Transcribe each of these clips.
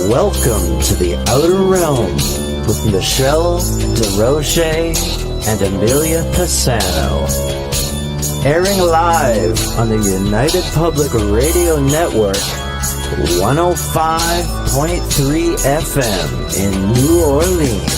Welcome to the Outer Realm with Michelle Desrochers and Amelia Pisano. Airing live on the United Public Radio Network, 105.3 FM in New Orleans.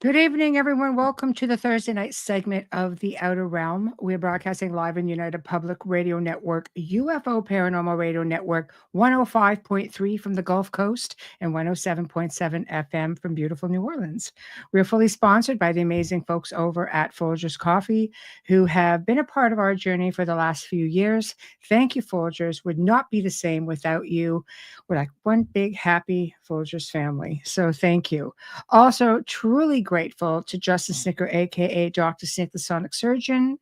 Good evening, everyone. Welcome to the Thursday night segment of The Outer Realm. We're broadcasting live in United Public Radio Network, UFO Paranormal Radio Network, 105.3 from the Gulf Coast and 107.7 FM from beautiful New Orleans. We're fully sponsored by the amazing folks over at Folgers Coffee, who have been a part of our journey for the last few years. Thank you, Folgers. Would not be the same without you. We're like one big, happy Folgers family. So thank you. Also, truly grateful to Justin Snicker, aka Dr. Snick, the Sonic Surgeon,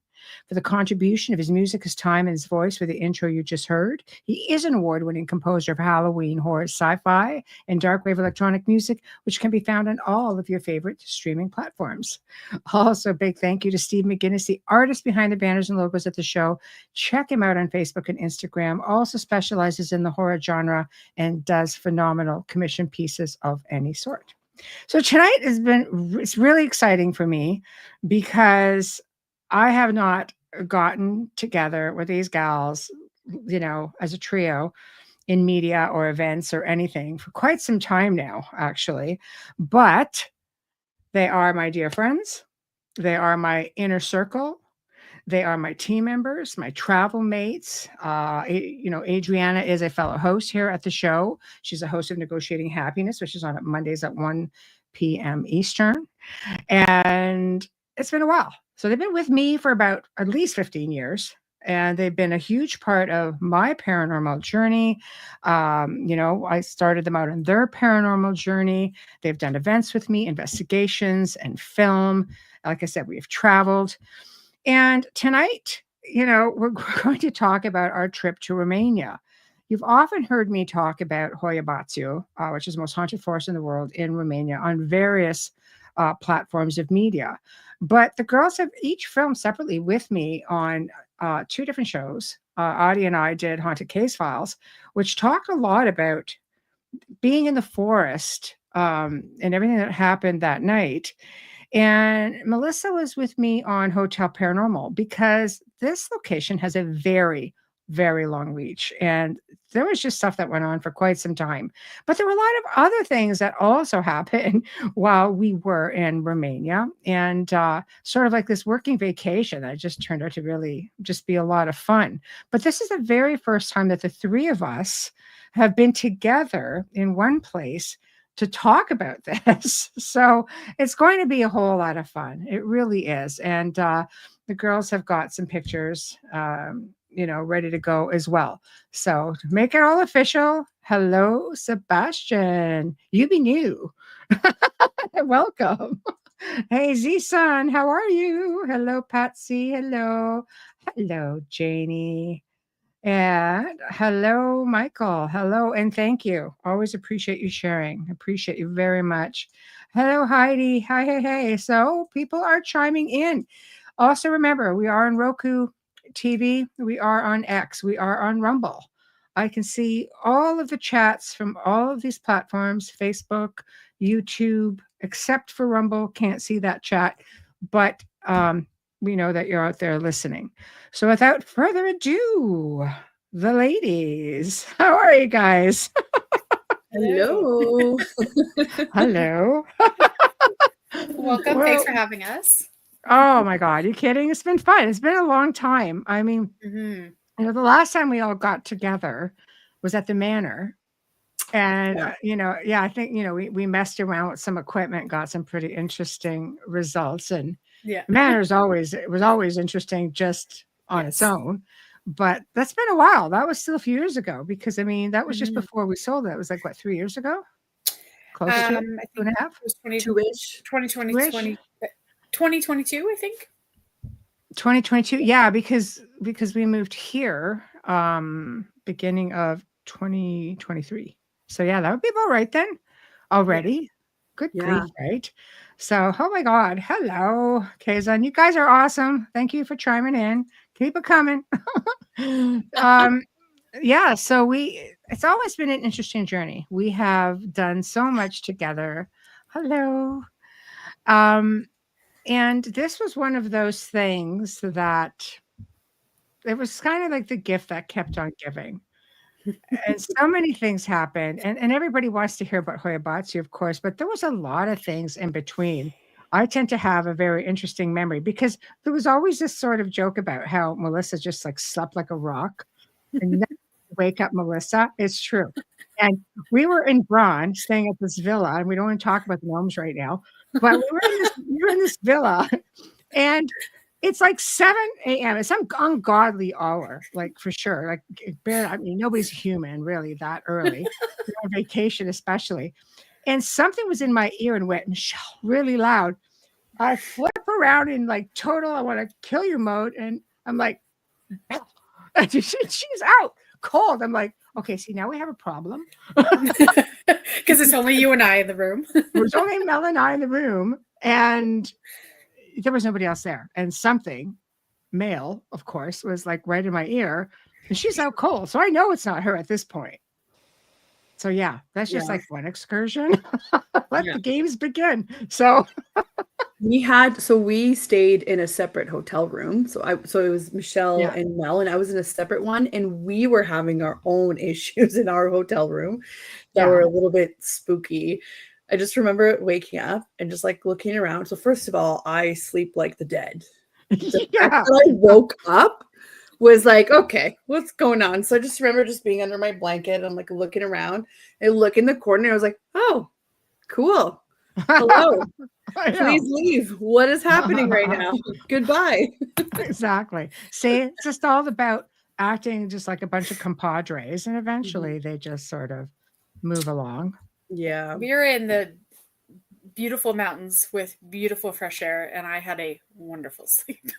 for the contribution of his music, his time, and his voice for the intro you just heard. He is an award-winning composer of Halloween, horror, sci-fi, and dark wave electronic music, which can be found on all of your favorite streaming platforms. Also, big thank you to Steve McGinnis, the artist behind the banners and logos at the show. Check him out on Facebook and Instagram. Also specializes in the horror genre and does phenomenal commission pieces of any sort. So tonight it's really exciting for me because I have not gotten together with these gals, as a trio in media or events or anything for quite some time now, actually. But they are my dear friends. They are my inner circle. They are my team members, my travel mates. Adrianna is a fellow host here at the show. She's a host of Negotiating Happiness, which is on Mondays at 1 p.m. Eastern. And it's been a while. So they've been with me for about at least 15 years. And they've been a huge part of my paranormal journey. I started them out on their paranormal journey. They've done events with me, investigations and film. Like I said, we've traveled. And tonight, we're going to talk about our trip to Romania. You've often heard me talk about Hoia Baciu, which is the most haunted forest in the world in Romania, on various platforms of media. But the girls have each filmed separately with me on two different shows. Adi and I did Haunted Casefiles, which talked a lot about being in the forest and everything that happened that night. And Melissa was with me on Hotel Paranormal because this location has a very, very long reach. And there was just stuff that went on for quite some time. But there were a lot of other things that also happened while we were in Romania. And sort of like this working vacation that just turned out to really just be a lot of fun. But this is the very first time that the three of us have been together in one place to talk about this. So it's going to be a whole lot of fun. It really is. And the girls have got some pictures, ready to go as well. So to make it all official, hello, Sebastian. You be new. Welcome. Hey, Z-Sun, how are you? Hello, Patsy. Hello. Hello, Janie. And hello, Michael. Hello, and thank you. Always appreciate you sharing. Appreciate you very much. Hello, Heidi. Hi, hey. So people are chiming in. Also, remember, we are on Roku TV. We are on X. We are on Rumble. I can see all of the chats from all of these platforms, Facebook, YouTube, except for Rumble. Can't see that chat. But we know that you're out there listening. So without further ado, the ladies. How are you guys? Hello. Hello. Welcome. Well, thanks for having us. Oh my God, you kidding? It's been fun. It's been a long time. I mean, the last time we all got together was at the Manor. And, I think, we messed around with some equipment, got some pretty interesting results. And Manor was always interesting just on its own. But that's been a while. That was still a few years ago because, that was just before we sold it. It was like, 3 years ago? Close to 2.5? It was 20-ish. 2020. 2022, I think. 2022. Yeah, because we moved here beginning of 2023. So yeah, that would be about right then already. Good grief, right? So, oh my God. Hello, Kazan. You guys are awesome. Thank you for chiming in. Keep it coming. Yeah, so it's always been an interesting journey. We have done so much together. Hello. And this was one of those things that it was kind of like the gift that kept on giving. And so many things happened. And everybody wants to hear about Hoia Baciu, of course, but there was a lot of things in between. I tend to have a very interesting memory because there was always this sort of joke about how Melissa just like slept like a rock and never wake up Melissa. It's true. And we were in Braun staying at this villa, and we don't want to talk about the gnomes right now, but we were in this villa, and it's like 7 a.m. It's some ungodly hour, like for sure. Like I mean, nobody's human really that early, on vacation especially. And something was in my ear and went, Michelle, really loud. I flip around in like total, I want to kill you mode. And I'm like, and she's out cold. I'm like, okay, see, now we have a problem. Because it's only you and I in the room. There's only Mel and I in the room. And there was nobody else there. And something, male, of course, was like right in my ear. And she's out cold. So I know it's not her at this point. So yeah, that's just like one excursion. Let the games begin. So we stayed in a separate hotel room. So it was Michelle and Mel, and I was in a separate one, and we were having our own issues in our hotel room that were a little bit spooky. I just remember waking up and just like looking around. So first of all, I sleep like the dead. The fact that I woke up was like, okay, what's going on? So I just remember just being under my blanket. I'm like looking around and look in the corner. I was like, oh, cool. Hello. Please leave. What is happening right now? Goodbye. Exactly. See, it's just all about acting just like a bunch of compadres, and eventually they just sort of move along. Yeah. We were in the beautiful mountains with beautiful fresh air, and I had a wonderful sleep.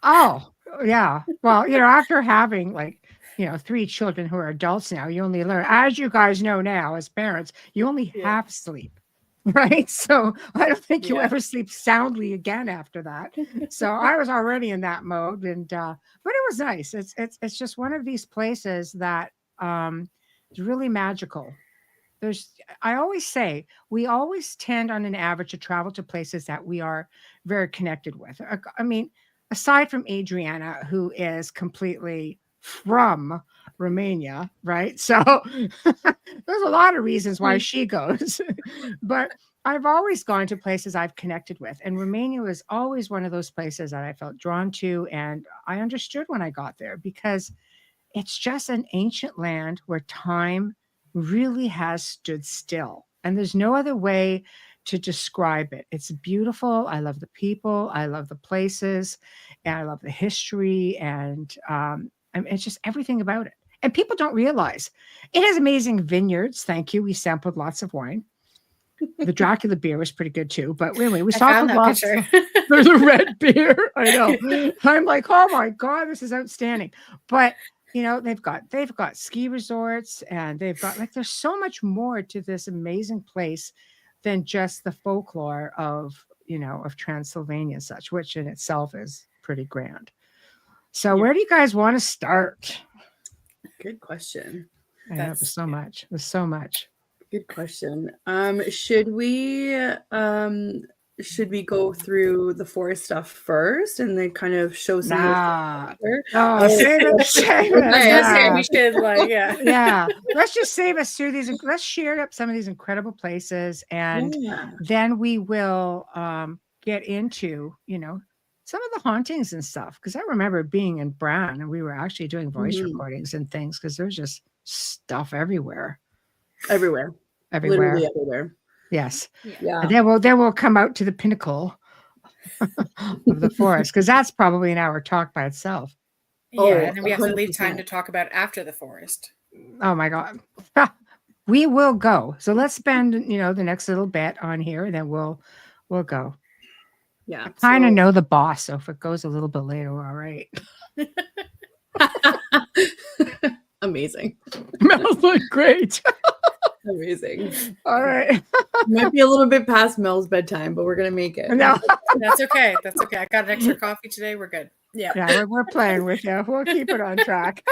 Oh, yeah. Well, after having 3 children who are adults now, you only learn, as you guys know now as parents, you only half sleep. Right. So I don't think you ever sleep soundly again after that. So I was already in that mode, but it was nice. It's just one of these places that is really magical. I always say we always tend on an average to travel to places that we are very connected with. I mean, aside from Adrianna, who is completely from Romania, right? So there's a lot of reasons why she goes, but I've always gone to places I've connected with, and Romania was always one of those places that I felt drawn to, and I understood when I got there because it's just an ancient land where time really has stood still, and there's no other way to describe it. It's beautiful. I love the people. I love the places, and I love the history, and it's just everything about it. And people don't realize it has amazing vineyards. Thank you. We sampled lots of wine. The Dracula beer was pretty good too. But anyway, we sampled lots. There's a red beer. I know. I'm like, oh my God, this is outstanding. But they've got ski resorts, and they've got there's so much more to this amazing place than just the folklore of Transylvania and such, which in itself is pretty grand. So where do you guys want to start? Good question. I know, it was so much. It was so much. Good question. Should we go through the forest stuff first and then kind of show some save it. We should Let's just save us through these. Let's share up some of these incredible places, and then we will get into some of the hauntings and stuff. Because I remember being in Brown, and we were actually doing voice recordings and things because there's just stuff everywhere. Literally everywhere. Yes. Yeah. And then we'll come out to the pinnacle of the forest, because that's probably an hour talk by itself. Yeah, and then we have to leave time to talk about after the forest. Oh my God. We will go. So let's spend the next little bit on here, and then we'll go. Yeah. I kind of know the boss, so if it goes a little bit later, we're all right. Amazing. Smells like great. Amazing. All right. Might be a little bit past Mel's bedtime, but we're gonna make it. No. That's okay. That's okay. I got an extra coffee today. We're good. Yeah. Yeah, we're playing with you. We'll keep it on track.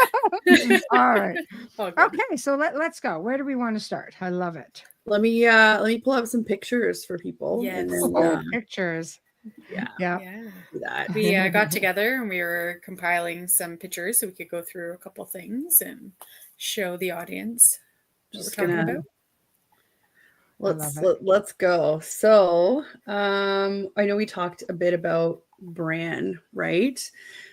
All right. Okay, so let's go. Where do we want to start? I love it. Let me pull up some pictures for people. Yes. And then, pictures. Yeah. Do that. We got together and we were compiling some pictures so we could go through a couple things and show the audience what we're talking about. Let's go. So I know we talked a bit about Bran, right?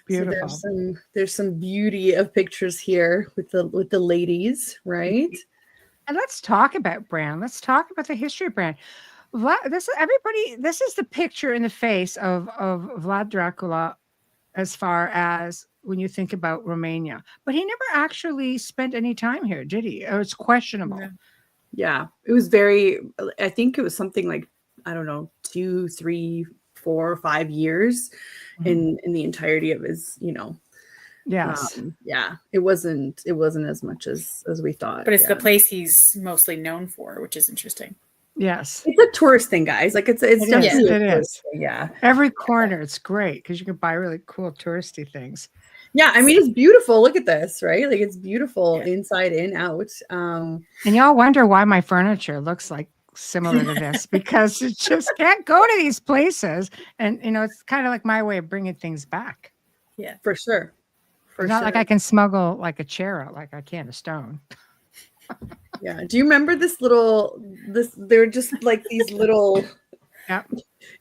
Beautiful. So there's some beauty of pictures here with the ladies, right? And let's talk about Bran. Let's talk about the history of Bran. This is the picture in the face of Vlad Dracula as far as when you think about Romania. But he never actually spent any time here, did he? Or it's questionable. Yeah. It was I think it was something like, I don't know, 2, 3, 4, 5 years in the entirety of his, Yes. It wasn't as much as we thought. But it's the place he's mostly known for, which is interesting. Yes. It's a tourist thing, guys. Like it's definitely it is. Yeah. Every corner, it's great because you can buy really cool touristy things. Yeah, I mean, it's beautiful. Look at this, right? Like it's beautiful inside and out. And y'all wonder why my furniture looks like similar to this because it just can't go to these places. And, it's kind of like my way of bringing things back. Yeah, for sure. It's not like I can smuggle like a chair out like I can a stone. Yeah. Do you remember they're just like these little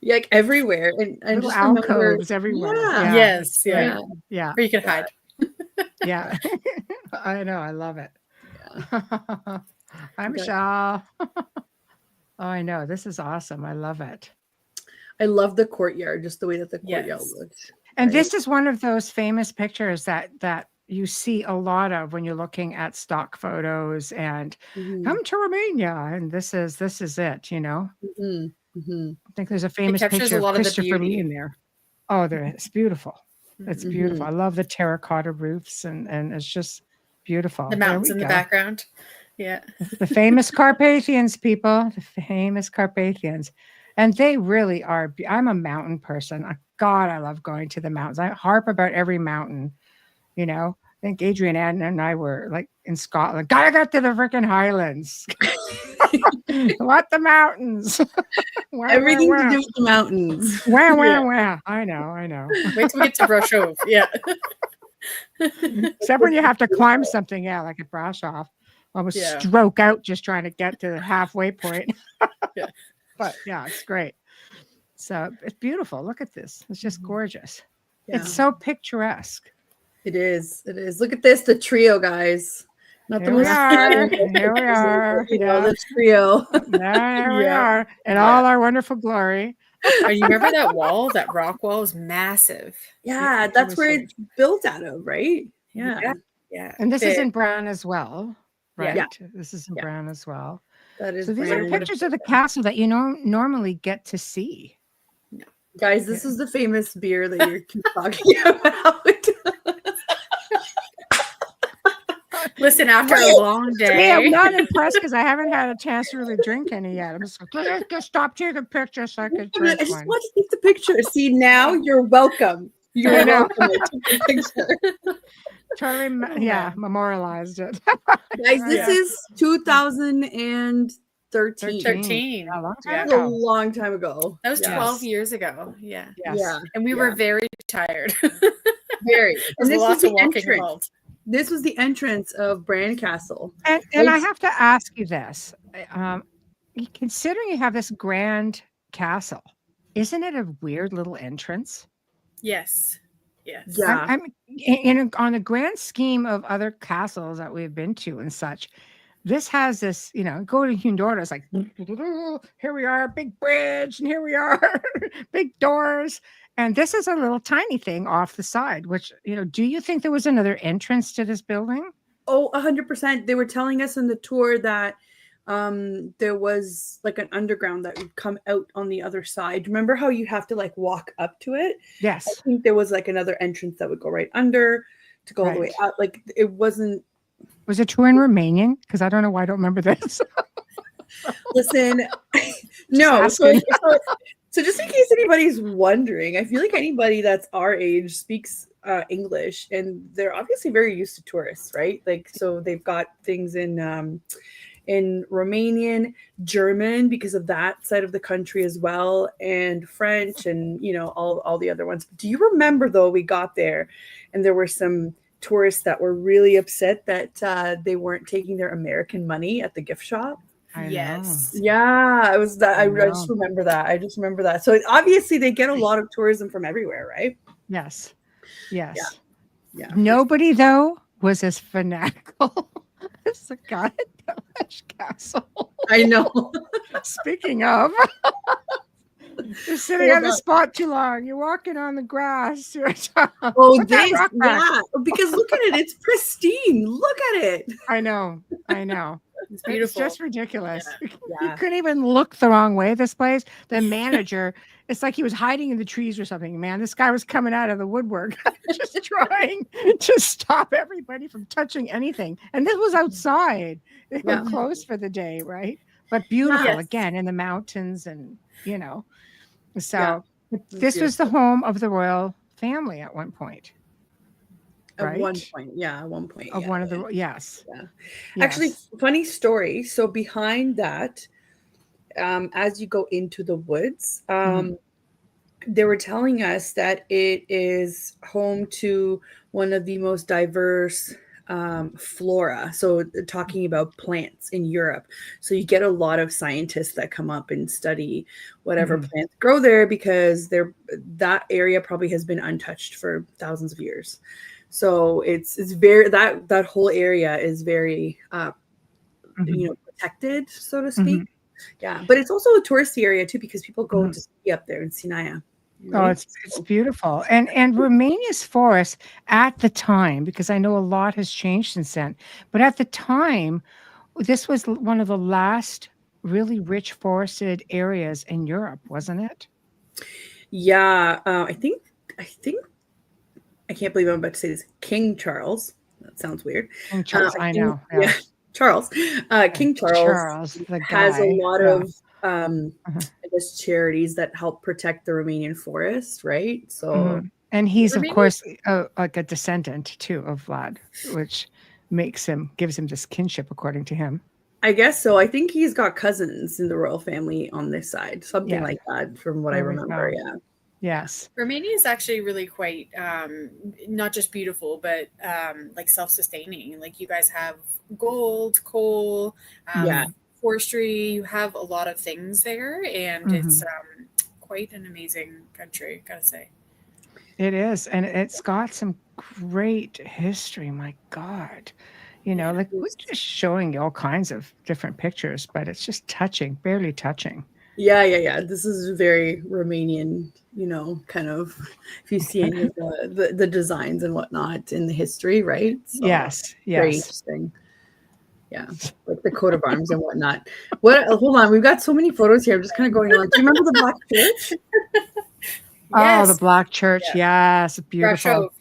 like everywhere and little alcoves everywhere. Yeah. Yes. Yeah. Yeah. Where you can hide. Yeah. I know. I love it. Yeah. Hi, Michelle. Oh, I know. This is awesome. I love it. I love the courtyard, just the way that the courtyard looked. And this is one of those famous pictures that you see a lot of when you're looking at stock photos and come to Romania. And this is it, I think there's a famous picture of Christopher Lee in there. Oh, it's beautiful. It's beautiful. I love the terracotta roofs and it's just beautiful. The mountains in the background. Yeah. The famous Carpathians, people. The famous Carpathians. And they really are. I'm a mountain person. God, I love going to the mountains. I harp about every mountain. I think Adrianna and I were like in Scotland. Gotta get to the freaking Highlands. What the mountains? Everything to do with the mountains. Where? I know. Wait till we get to Brasov. Yeah. Except when you have to climb something, like at Brasov. I would stroke out just trying to get to the halfway point. But it's great. So it's beautiful. Look at this. It's just gorgeous. Yeah. It's so picturesque. It is. Look at this. The trio, guys. Not Here we are. The trio. There we are. In all our wonderful glory. Oh, you remember that wall? That rock wall is massive. Yeah, that's where it's built out of, right? Yeah. And this is in Brown as well. Right. Yeah. This is in Brown as well. That is so these are pictures of the castle that you normally get to see. No. Guys, this is the famous beer that you're talking about. Listen, after a long day. I'm not impressed because I haven't had a chance to really drink any yet. I'm just like, just stop taking pictures so I can drink I just want to take the picture. See, now you're welcome. You're welcome to take the picture. Totally, memorialized it. Guys, this is 2013. 13. A long time That was ago. a long time ago. That was 12 years ago. Yeah. Yes. Yeah. And we were very tired. Very. And this was the walking entrance. involved. This was the entrance of Bran Castle. And I have to ask you this. Considering you have this grand castle, isn't it a weird little entrance? Yes. Yes. Yeah. On the grand scheme of other castles that we've been to and such, this has this, go to Hundorda, it's like, here we are, big bridge, and here we are, big doors. And this is a little tiny thing off the side, which, do you think there was another entrance to this building? Oh, 100%. They were telling us in the tour that there was like an underground that would come out on the other side. Remember how you have to like walk up to it? Yes. I think there was like another entrance that would go right under to go all the way out. Like it wasn't. Was it true in Romanian? Because I don't know why I don't remember this. Listen, no. So just in case anybody's wondering, I feel like anybody that's our age speaks English, and they're obviously very used to tourists, right? Like, so they've got things in Romanian, German, because of that side of the country as well, and French, and all the other ones. Do you remember though, we got there and there were some tourists that were really upset that they weren't taking their American money at the gift shop? Yes. Yeah, it was that. I just remember that. So obviously they get a lot of tourism from everywhere, right? Yes. Yeah. Nobody though was as fanatical as the guy at Village Castle. I know. Speaking of, you're sitting on the spot too long. You're walking on the grass. Because look at it. It's pristine. Look at it. I know. It's beautiful. It's just ridiculous. Yeah. You couldn't even look the wrong way. This place, the manager, it's like he was hiding in the trees or something. Man, this guy was coming out of the woodwork, just trying to stop everybody from touching anything. And this was outside. They were closed for the day, right? But beautiful again in the mountains, and So this was the home of the royal family at one point. Right? At one point. Of one of the yes. Actually, funny story. So behind that, as you go into the woods, they were telling us that it is home to one of the most diverse flora. So talking about plants in Europe. So you get a lot of scientists that come up and study whatever plants grow there, because that area probably has been untouched for thousands of years. So it's very that whole area is very protected, so to speak. Yeah, but it's also a touristy area too, because people go to ski up there in Sinaia. Right? Oh, it's beautiful. And Romania's forest at the time, because I know a lot has changed since then, but at the time, this was one of the last really rich forested areas in Europe, wasn't it? Yeah, I think. I can't believe I'm about to say this. King Charles. That sounds weird. King Charles, I know. Yeah, Charles. King Charles has a lot of, I guess, charities that help protect the Romanian forest, right? So, and he's of course like a descendant too of Vlad, which gives him this kinship, according to him. I guess so. I think he's got cousins in the royal family on this side, something like that, from what I remember. Yeah. Yes. Romania is actually really quite not just beautiful, but like self-sustaining. Like, you guys have gold, coal, forestry. You have a lot of things there, and it's quite an amazing country, gotta say. It is, and it's got some great history. My God, like we're just showing you all kinds of different pictures, but it's just touching, barely touching. Yeah. This is very Romanian, kind of, if you see any of the designs and whatnot in the history, right? So, yes. Very interesting. Yeah, like the coat of arms and whatnot. Hold on, we've got so many photos here. I'm just kind of going on. Do you remember the Black Church? Oh, the Black Church. Yeah. Yes, beautiful.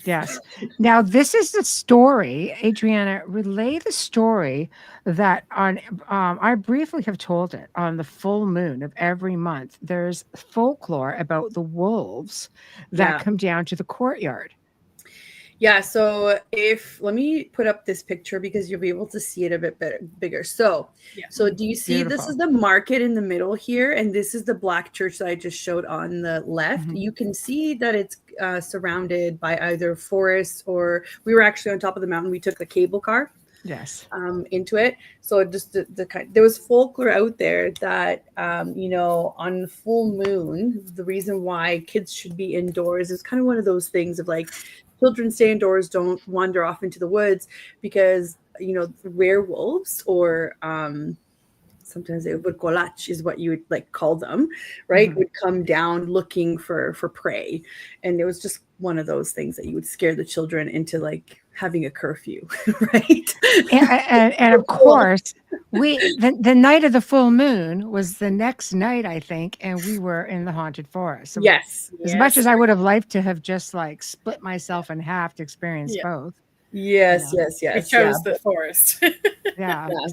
Yes. Now, this is the story. Adriana, relay the story that I briefly have told it on the full moon of every month. There's folklore about the wolves that come down to the courtyard. Yeah. So let me put up this picture, because you'll be able to see it a bit bigger. So do you see, this is the market in the middle here, and this is the Black Church that I just showed on the left. You can see that it's surrounded by either forest, or we were actually on top of the mountain. We took the cable car into it. So just there was folklore out there that on full moon, the reason why kids should be indoors is kind of one of those things of like, children stay indoors, don't wander off into the woods, because werewolves or sometimes they would kolach is what you would like call them, right? Would come down looking for prey. And it was just one of those things that you would scare the children into like having a curfew, right? And of course, the night of the full moon was the next night, I think, and we were in the haunted forest. So yes. As much as I would have liked to have just like split myself in half to experience both. Yes. We chose the forest.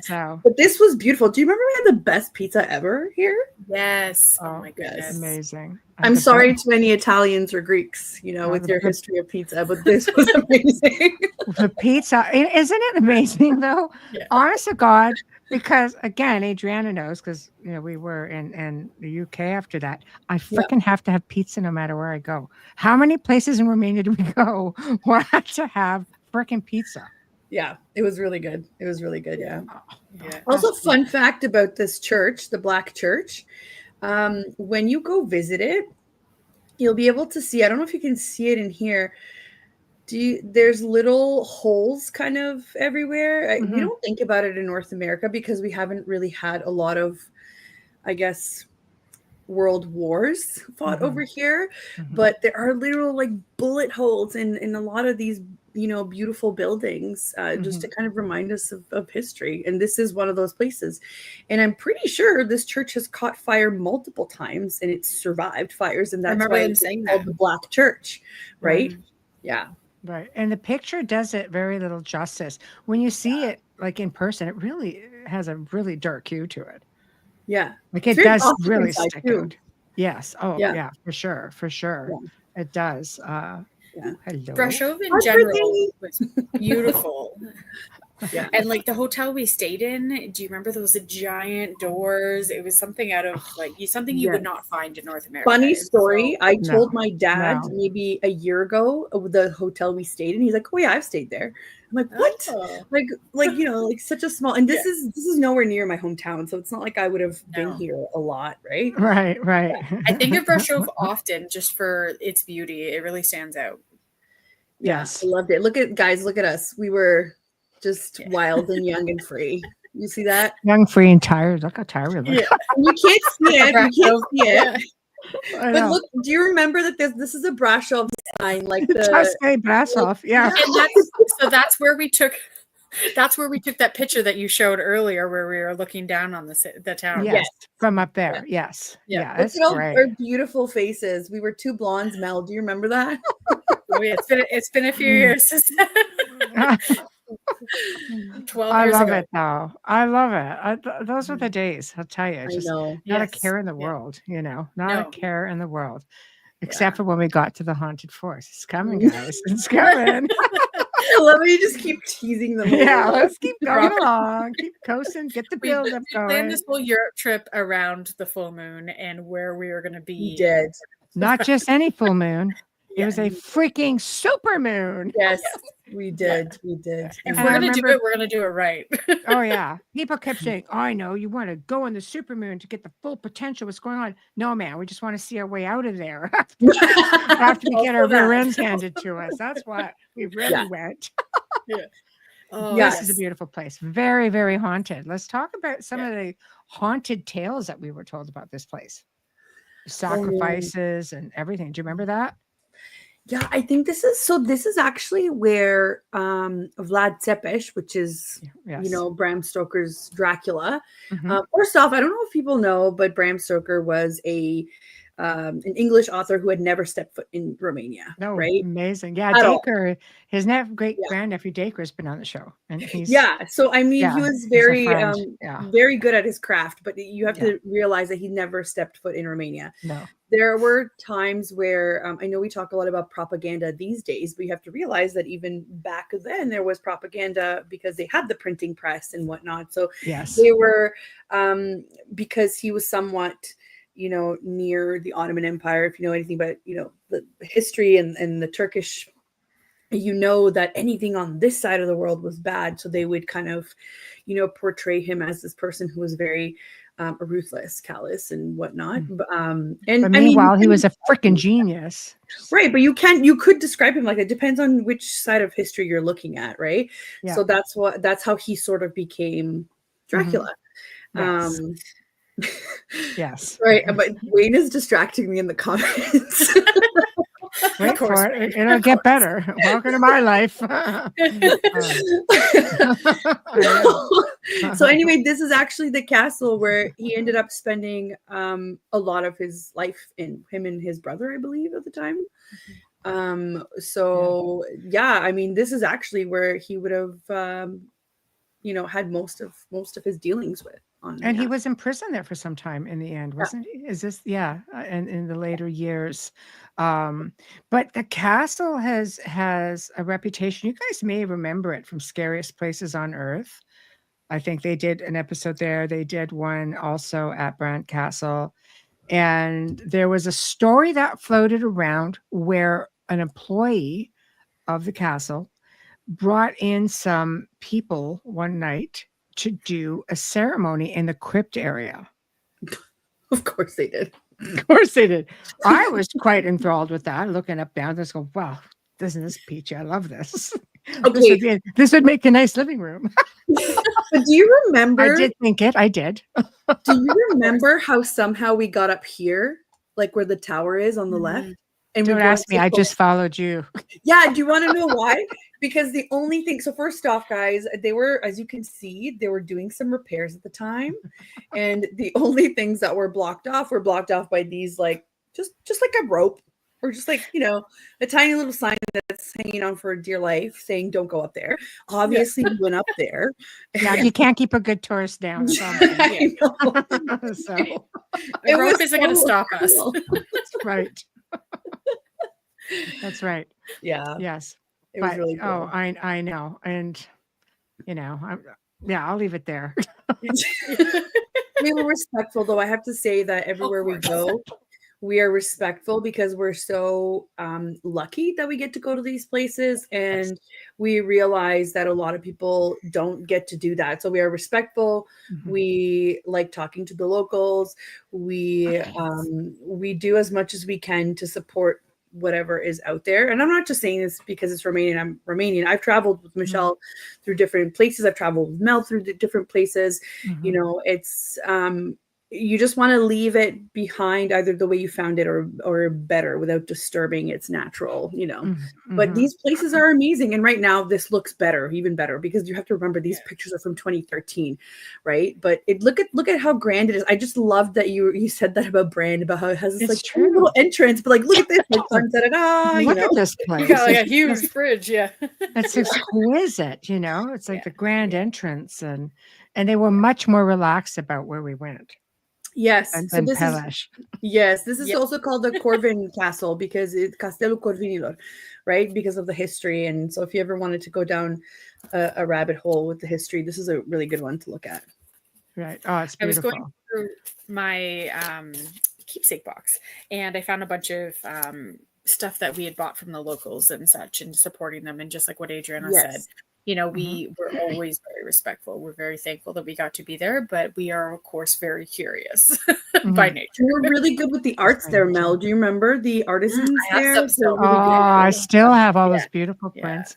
So. But this was beautiful. Do you remember we had the best pizza ever here? Yes. Oh my goodness. Amazing. I'm sorry to any Italians or Greeks, with your history of pizza, but this was amazing. The pizza, isn't it amazing though? Yeah. Honest to God, because again, Adriana knows because we were in the UK after that. I freaking have to have pizza no matter where I go. How many places in Romania do we go where I have to have freaking pizza? Yeah, it was really good. It was really good. Yeah. Also, fun fact about this church, the Black Church. When you go visit it, you'll be able to see. I don't know if you can see it in here. There's little holes kind of everywhere. We don't think about it in North America because we haven't really had a lot of, I guess, world wars fought over here. But there are little like bullet holes in a lot of these beautiful buildings, just to kind of remind us of history. And this is one of those places. And I'm pretty sure this church has caught fire multiple times and it's survived fires. And that's why it's called the Black Church, right? Yeah. Right. And the picture does it very little justice. When you see it like in person, it really has a really dark hue to it. Yeah. Like it does really stick out. Yes. Oh, yeah, for sure. For sure. Yeah. It does. Hello. Brasov in general was beautiful. And like the hotel we stayed in, do you remember those giant doors? It was something out of like something you would not find in North America. Funny story. I told my dad maybe a year ago the hotel we stayed in. He's like, "Oh yeah, I've stayed there." I'm like, "What?" Like like such a small. And this is nowhere near my hometown, so it's not like I would have been here a lot, right? Right. I think of Brasov often just for its beauty. It really stands out. Yes, I loved it. Look at us. We were just wild and young and free. You see that? Young, free, and tired. Look how tired we look. You can't see it. You can't see it. But look, do you remember that this is a Brasov sign, like the Brasov? Yeah. And that's where we took that picture that you showed earlier, where we were looking down on the town. Yes, from up there. Yes. Yeah. Look at all our beautiful faces. We were two blondes, Mel. Do you remember that? Oh yeah, it's been a few years. 12 I years love ago. it though. I love it. Those were the days. I'll tell you. Just not a care in the world. Not a care in the world, except for when we got to the haunted forest. It's coming, guys. It's coming. I love how you just keep teasing them. Yeah, let's keep going along. Keep coasting. Get the build up going. We planned this whole Europe trip around the full moon and where we were going to be. We did. Not just any full moon. It was a freaking super moon. Yes, we did. We did. If we're going to do it, we're going to do it right. Oh, yeah. People kept saying, "Oh, I know. You want to go on the super moon to get the full potential. What's going on?" No, man. We just want to see our way out of there after we get our rear ends handed to us. That's why we really went. This is a beautiful place. Very, very haunted. Let's talk about some of the haunted tales that we were told about this place. Sacrifices and everything. Do you remember that? Yeah, I think this is actually where Vlad Tepes, which is Bram Stoker's Dracula. First off, I don't know if people know, but Bram Stoker was an English author who had never stepped foot in Romania. No, right? Amazing. Yeah, Dacre, his great grandnephew Dacre has been on the show, and he's So I mean, he was very very good at his craft, but you have to realize that he never stepped foot in Romania. No. There were times where I know we talk a lot about propaganda these days, but you have to realize that even back then there was propaganda because they had the printing press and whatnot. So they were because he was somewhat, near the Ottoman Empire. If you know anything about, the history and the Turkish, that anything on this side of the world was bad. So they would kind of, portray him as this person who was very ruthless, callous, and whatnot. But meanwhile, he was a freaking genius, right? But you could describe him like it depends on which side of history you're looking at, right? So that's how he sort of became Dracula. Yes. Yes. Right, but Wayne is distracting me in the comments. Wait for it. It'll get better. Welcome to my life. So anyway, this is actually the castle where he ended up spending a lot of his life in, him and his brother, I believe, at the time. So yeah, I mean, this is actually where he would have you know, had most of his dealings with. And he was in prison there for some time in the end, wasn't he? Is this and in the later years. But the castle has a reputation. You guys may remember it from Scariest Places on Earth. I think they did an episode there. They did one also at Brant Castle. And there was a story that floated around where an employee of the castle brought in some people one night to do a ceremony in the crypt area. Of course they did. Of course they did. I was quite enthralled with that, looking up, down, just go, wow, isn't this peachy? I love this. Okay. This would make a nice living room. But do you remember? I did think it. I did. Do you remember how somehow we got up here, like where the tower is on the left? And don't ask me. I just followed you. Yeah. Do you want to know why? Because the only thing, so first off, guys, they were, as you can see, they were doing some repairs at the time. And the only things that were blocked off by these, like, just like a rope, or just like, you know, a tiny little sign that's hanging on for dear life saying, don't go up there. Obviously, we went up there. Yeah, you can't keep a good tourist down. I know. So the rope isn't going to stop us. That's right. That's right. Yeah. Yes. It was really cool. Oh, I know. And, you know, I'll leave it there. We were respectful, though. I have to say that everywhere we go, we are respectful because we're so lucky that we get to go to these places, and we realize that a lot of people don't get to do that. So we are respectful. We like talking to the locals. We do as much as we can to support whatever is out there. And I'm not just saying this because it's Romanian. I'm Romanian. I've traveled with Michelle through different places. I've traveled with Mel through different places. You know, it's you just want to leave it behind either the way you found it or better without disturbing its natural, you know. But these places are amazing. And right now this looks better, even better, because you have to remember these pictures are from 2013, right? But look at how grand it is. I just love that you said that about Brand, about how it has this like true little entrance, but like look at this, like, look at this place. You got like a huge fridge, It's exquisite, you know. It's like the grand entrance, and they were much more relaxed about where we went. Yes. So this is also called the Corvin Castle because it's Castellul Corvinilor, right? Because of the history. And so if you ever wanted to go down a rabbit hole with the history, this is a really good one to look at. Right. Oh, it's beautiful. I was going through my keepsake box, and I found a bunch of stuff that we had bought from the locals and such, and supporting them. And just like what Adriana said, you know, we were always very respectful. We're very thankful that we got to be there, but we are, of course, very curious by nature. We're really good with the arts there, Mel. Do you remember the artisans there? I still have all those beautiful prints.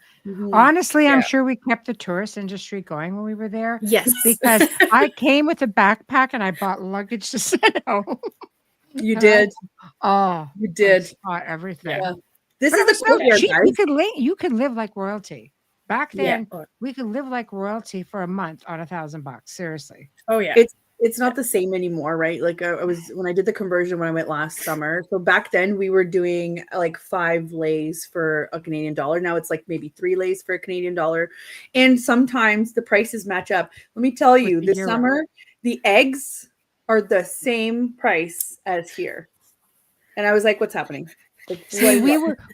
Honestly, I'm sure we kept the tourist industry going when we were there. Yes. Because I came with a backpack and I bought luggage to send home. You did. You did. I bought everything. Yeah. This is the courtyard, guys. You could live like royalty. Back then, we could live like royalty for a month on $1,000. Seriously. Oh yeah. It's not the same anymore, right? Like I was when I did the conversion when I went last summer. So back then we were doing like 5 lays for a Canadian dollar. Now it's like maybe 3 lays for a Canadian dollar, and sometimes the prices match up. Let me tell you, this summer the eggs are the same price as here, and I was like, "What's happening?" See,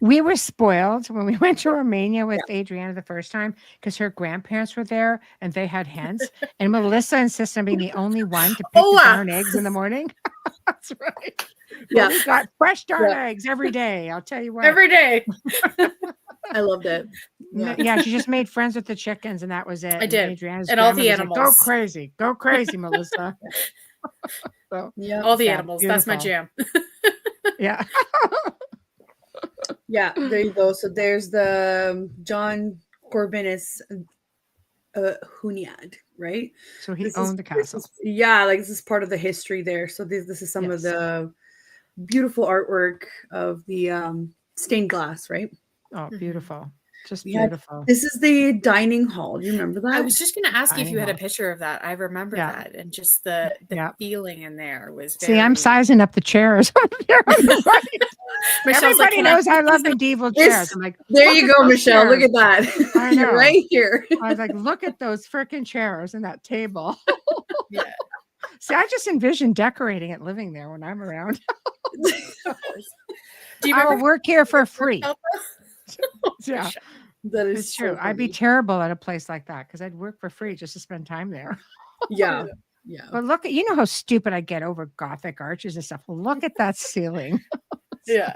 we were spoiled when we went to Romania with Adriana the first time because her grandparents were there and they had hens, and Melissa insisted on being the only one to pick the darn eggs in the morning. That's right. Yeah, we got fresh darn eggs every day. I'll tell you what. Every day. I loved it. Yeah, she just made friends with the chickens, and that was it. I did, Adriana's and all the animals. Like, go crazy, Melissa. So, all the animals. Beautiful. That's my jam. Yeah. Yeah, there you go. So there's the John Corvinus Hunyad, right? So he owned the castle. This is part of the history there. So this is some of the beautiful artwork of the stained glass, right? Oh, beautiful. Just beautiful. This is the dining hall. Do you remember that? I was just going to ask you if you had a picture of that. I remember that, and just the feeling in there was very... See, I'm sizing up the chairs. Everybody knows I love medieval chairs. I'm like, there you go, Michelle. Chairs. Look at that. I know. Right here. I was like, look at those freaking chairs and that table. See, I just envision decorating it, living there when I'm around. Do you I will work here for free. Yeah, that is true. So I'd be terrible at a place like that because I'd work for free just to spend time there. Yeah. But look at, you know how stupid I get over Gothic arches and stuff. Look at that ceiling. Yeah,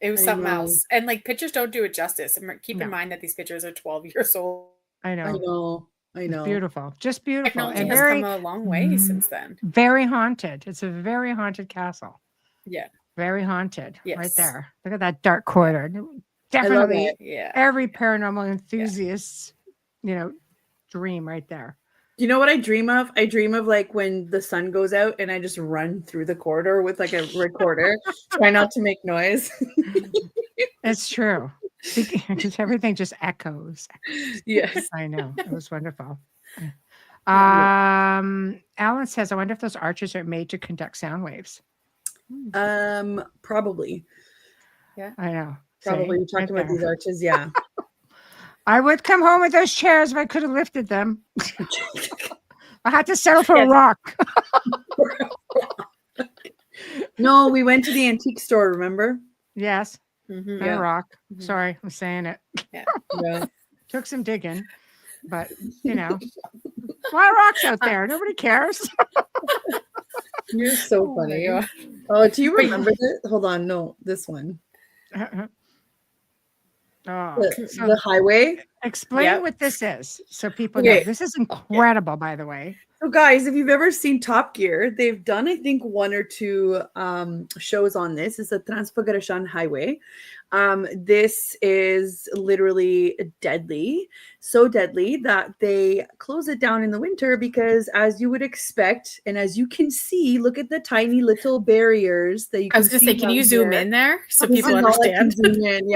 it was something else. And like, pictures don't do it justice. And keep in mind that these pictures are 12 years old. I know. It's beautiful, just beautiful. Technology and has come a long way since then. Very haunted. It's a very haunted castle. Yeah, very haunted. Yes. Right there. Look at that dark corridor. Definitely, every paranormal enthusiast's, dream right there. You know what I dream of? I dream of like when the sun goes out and I just run through the corridor with like a recorder, try not to make noise. It's true. Because everything just echoes. Yes. I know. It was wonderful. Alan says, I wonder if those arches are made to conduct sound waves. Probably. Yeah. I know. Probably. You talked about these arches, yeah. I would come home with those chairs if I could have lifted them. I had to settle for a rock. No, we went to the antique store, remember? Yes. A rock. Sorry, I'm saying it. Yeah. Took some digging, but a lot of rocks out there. Nobody cares. You're so funny. Oh, do you remember this? Hold on, no, this one. The highway. Explain what this is so people know. This is incredible, by the way. So guys, if you've ever seen Top Gear, they've done, I think, 1 or 2 shows on this. It's the Transfiguración Highway. This is literally deadly, so deadly that they close it down in the winter because, as you would expect, and as you can see, look at the tiny little barriers that you can I was going to say, can you zoom in there so people understand? Zoom in,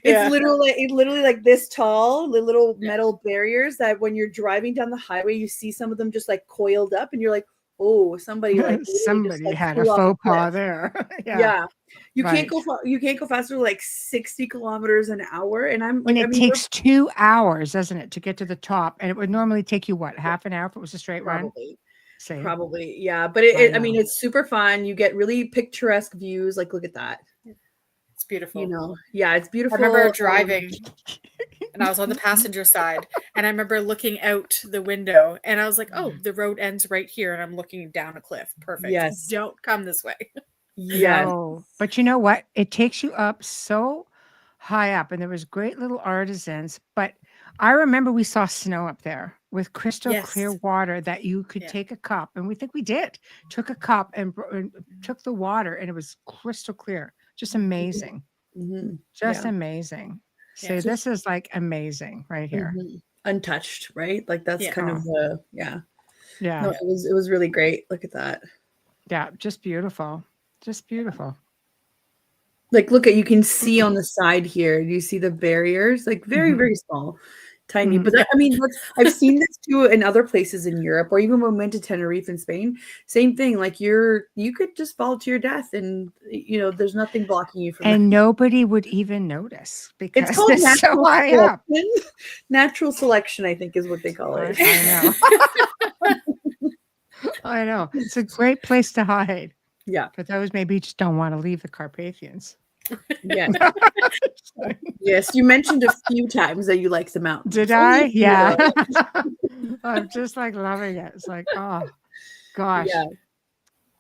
It's literally like this tall, the little metal barriers that when you're driving down the highway, you see some of them just like coiled up and you're like, oh, somebody had a faux pas there. You can't go faster than like 60 kilometers an hour. And it takes 2 hours, doesn't it, to get to the top? And it would normally take you what, half an hour if it was a straight run? Probably, yeah. But it's super fun. You get really picturesque views. Like, look at that. It's beautiful. It's beautiful. I remember driving and I was on the passenger side and I remember looking out the window and I was like, oh, the road ends right here and I'm looking down a cliff. Perfect. Yes. Don't come this way. Yes. No. But you know what? It takes you up so high up and there was great little artisans. But I remember we saw snow up there with crystal clear water that you could take a cup. And we think we did. Took a cup and took the water and it was crystal clear. Just amazing. Mm-hmm. Just amazing. So this is like amazing right here. Mm-hmm. Untouched, right? Like that's kind of the Yeah. No, it was really great. Look at that. Yeah, just beautiful. Just beautiful. Like look at, you can see on the side here. You see the barriers, like very, very small. Tiny, but I've seen this too in other places in Europe, or even when we went to Tenerife in Spain. Same thing. Like you could just fall to your death, and there's nothing blocking you from. And that. Nobody would even notice because it's called it's so high up. Natural selection, I think, is what they call it. I know. I know. It's a great place to hide. Yeah, for those maybe just don't want to leave the Carpathians. Yes. Yes, you mentioned a few times that you like the mountains. Did I? Yeah. I'm just like loving it. It's like, oh gosh.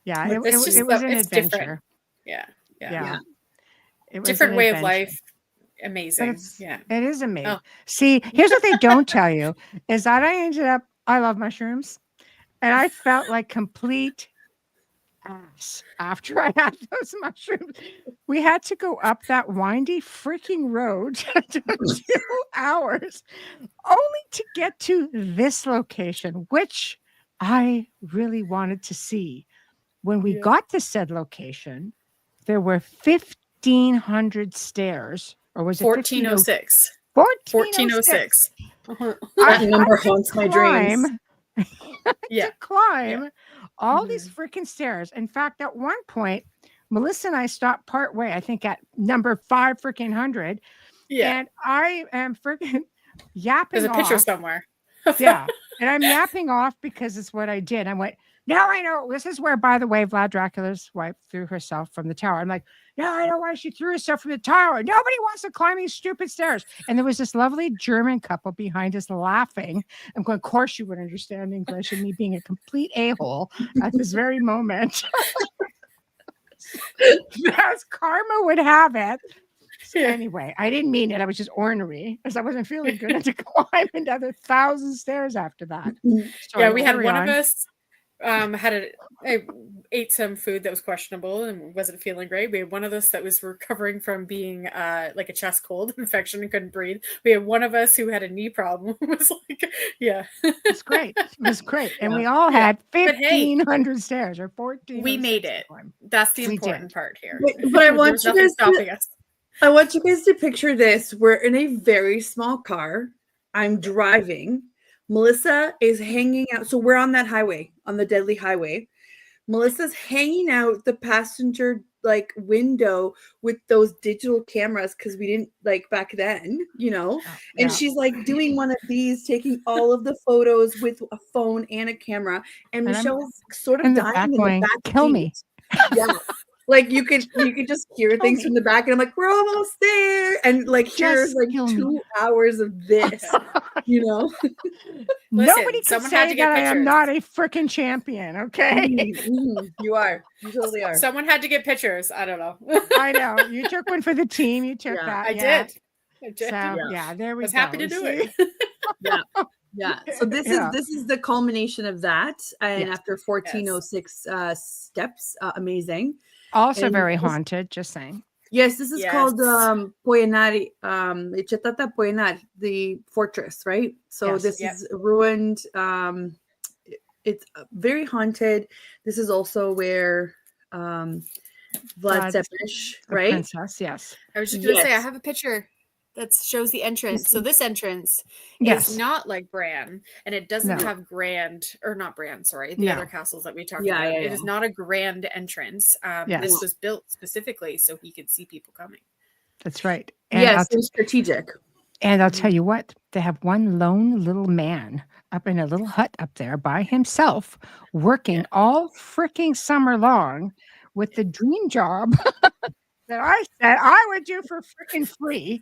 Yeah. It was an adventure. Different. Yeah. It was different way of life. Amazing. It is amazing. Oh. See, here's what they don't tell you is that I love mushrooms and I felt like complete ass after I had those mushrooms. We had to go up that windy freaking road to 2 hours only to get to this location, which I really wanted to see. When we got to said location, there were 1,500 stairs, or was it 1406? 1406. 1406. That number haunts my dreams. To climb all these freaking stairs. In fact, at one point, Melissa and I stopped part way, I think at number 5 freaking hundred. Yeah. And I am freaking yapping. There's a picture somewhere. Yeah. And I'm yapping off because it's what I did. I went, now I know. This is where, by the way, Vlad Dracula's wife threw herself from the tower. I'm like, now I know why she threw herself from the tower. Nobody wants to climb these stupid stairs. And there was this lovely German couple behind us laughing. I'm going, of course you would understand English, and me being a complete a-hole at this very moment. As karma would have it. So anyway, I didn't mean it. I was just ornery because I wasn't feeling good to climb another 1,000 stairs after that. So we had one of us ate some food that was questionable and wasn't feeling great. We had one of us that was recovering from being like a chest cold infection and couldn't breathe. We had one of us who had a knee problem. It was like, it's great. It was great. And we all had 1,500 stairs or 14. We made it. That's the important part here. But I want you guys stopping us. I want you guys to picture this. We're in a very small car. I'm driving. Melissa is hanging out. So we're on that highway, on the deadly highway. Melissa's hanging out the passenger like window with those digital cameras because we didn't like back then, you know. And she's like doing one of these, taking all of the photos with a phone and a camera. And Michelle's sort of dying in the back. Kill me. Yeah. Like you could just hear things from the back, and I'm like, we're almost there. And like here's like 2 hours of this, you know. Nobody can say that I am not a freaking champion. Okay, you are. You totally are. Someone had to get pictures. I don't know. I know you took one for the team. You took that. I did. So there we go. Was happy to do it. Yeah. So this is the culmination of that, and after 1406 steps, amazing. Also very haunted, just saying. Yes, this is called Poenari, Cetata Poenari, the fortress, right? So this is ruined. It's very haunted. This is also where Vlad Tepes, right? Princess, yes. I was just going to say, I have a picture that shows the entrance. So this entrance is not like Bran, and it doesn't have the other castles that we talked about. It is not a grand entrance. This was built specifically so he could see people coming. That's right. And yes, it's strategic. And I'll tell you what, they have one lone little man up in a little hut up there by himself, working all freaking summer long with the dream job that I said I would do for freaking free.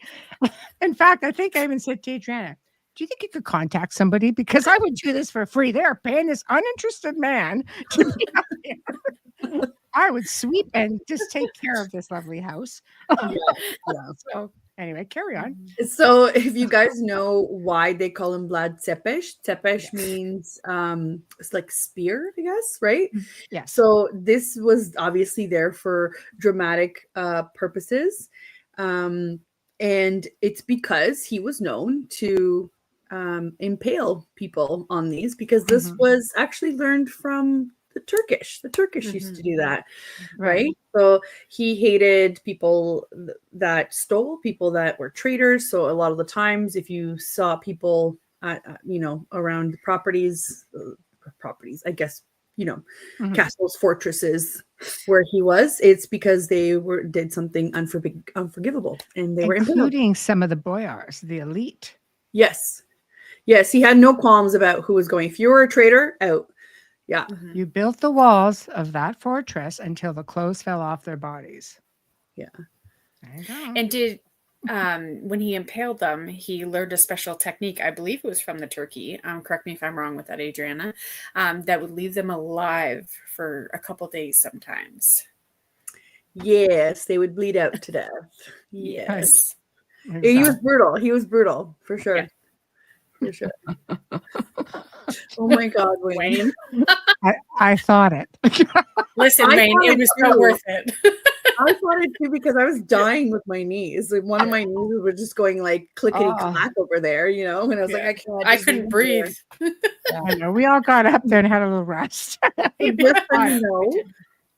In fact, I think I even said to Adriana, do you think you could contact somebody? Because I would do this for free. They're paying this uninterested man to be up here. I would sweep and just take care of this lovely house. So anyway, carry on. So if you guys know why they call him Vlad Tepes means it's like spear, I guess, right? Yeah. So this was obviously there for dramatic purposes. And it's because he was known to impale people on these, because this was actually learned from the Turkish. The Turkish used to do that, right? So he hated people that stole, people that were traitors. So a lot of the times, if you saw people, around the properties, I guess, castles, fortresses where he was, it's because they did something unforgivable, and they were including some of the boyars, the elite. Yes, he had no qualms about who was going. If you were a traitor, out. Yeah. You built the walls of that fortress until the clothes fell off their bodies. Yeah. And did when he impaled them, he learned a special technique, I believe it was from the turkey, correct me if I'm wrong with that, Adriana, that would leave them alive for a couple days sometimes. Yes, they would bleed out to death. Yes. Exactly. He was brutal for sure. For sure. Oh my God, Wayne. I thought it. Listen, Wayne, it was so worth it. I thought it too because I was dying with my knees. Like one of my knees was just going like clickety clack over there, you know. And I was like, I can't. I couldn't breathe. I know. We all got up there and had a little rest. Just so you know,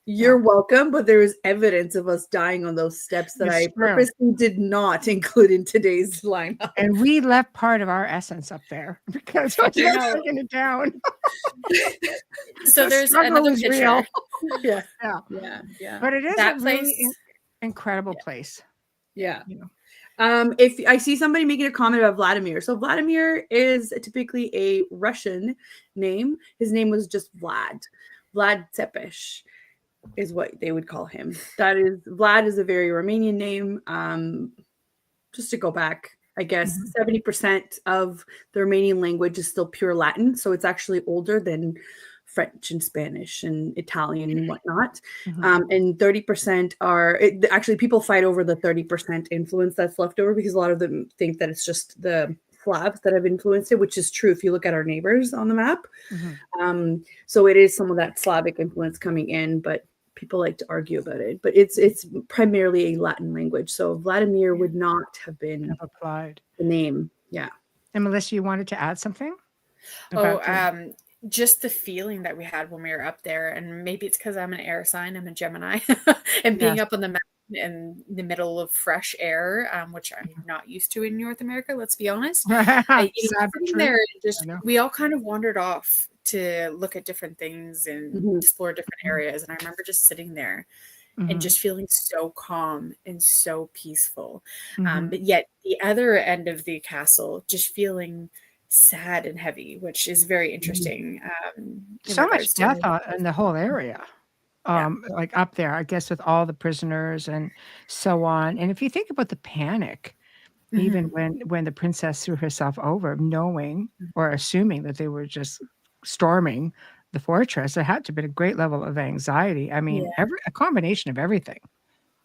you're welcome, but there was evidence of us dying on those steps that I purposely did not include in today's lineup. And we left part of our essence up there because I was taking it down. So there's another picture. Yeah. But it is a really incredible place. Yeah. You know. If I see somebody making a comment about Vladimir, so Vladimir is typically a Russian name. His name was just Vlad Tepes is what they would call him. Vlad is a very Romanian name. Just to go back, I guess 70% of the Romanian language is still pure Latin, so it's actually older than French and Spanish and Italian and whatnot. And 30% are actually people fight over the 30% influence that's left over because a lot of them think that it's just the Slavs that have influenced it, which is true if you look at our neighbors on the map. So it is some of that Slavic influence coming in, but people like to argue about it. But it's primarily a Latin language. So Vladimir would not have been applied the name. Yeah. And Melissa, you wanted to add something? Just the feeling that we had when we were up there, and maybe it's because I'm an air sign, I'm a Gemini, and being up on the mountain in the middle of fresh air, which I'm not used to in North America, let's be honest. Sitting there, we all kind of wandered off to look at different things and explore different areas. And I remember just sitting there and just feeling so calm and so peaceful. But yet the other end of the castle, just feeling sad and heavy, which is very interesting. So much death in the whole area. Like up there, I guess, with all the prisoners and so on. And if you think about the panic, even when the princess threw herself over, knowing or assuming that they were just storming the fortress, there had to be a great level of anxiety. I mean, a combination of everything.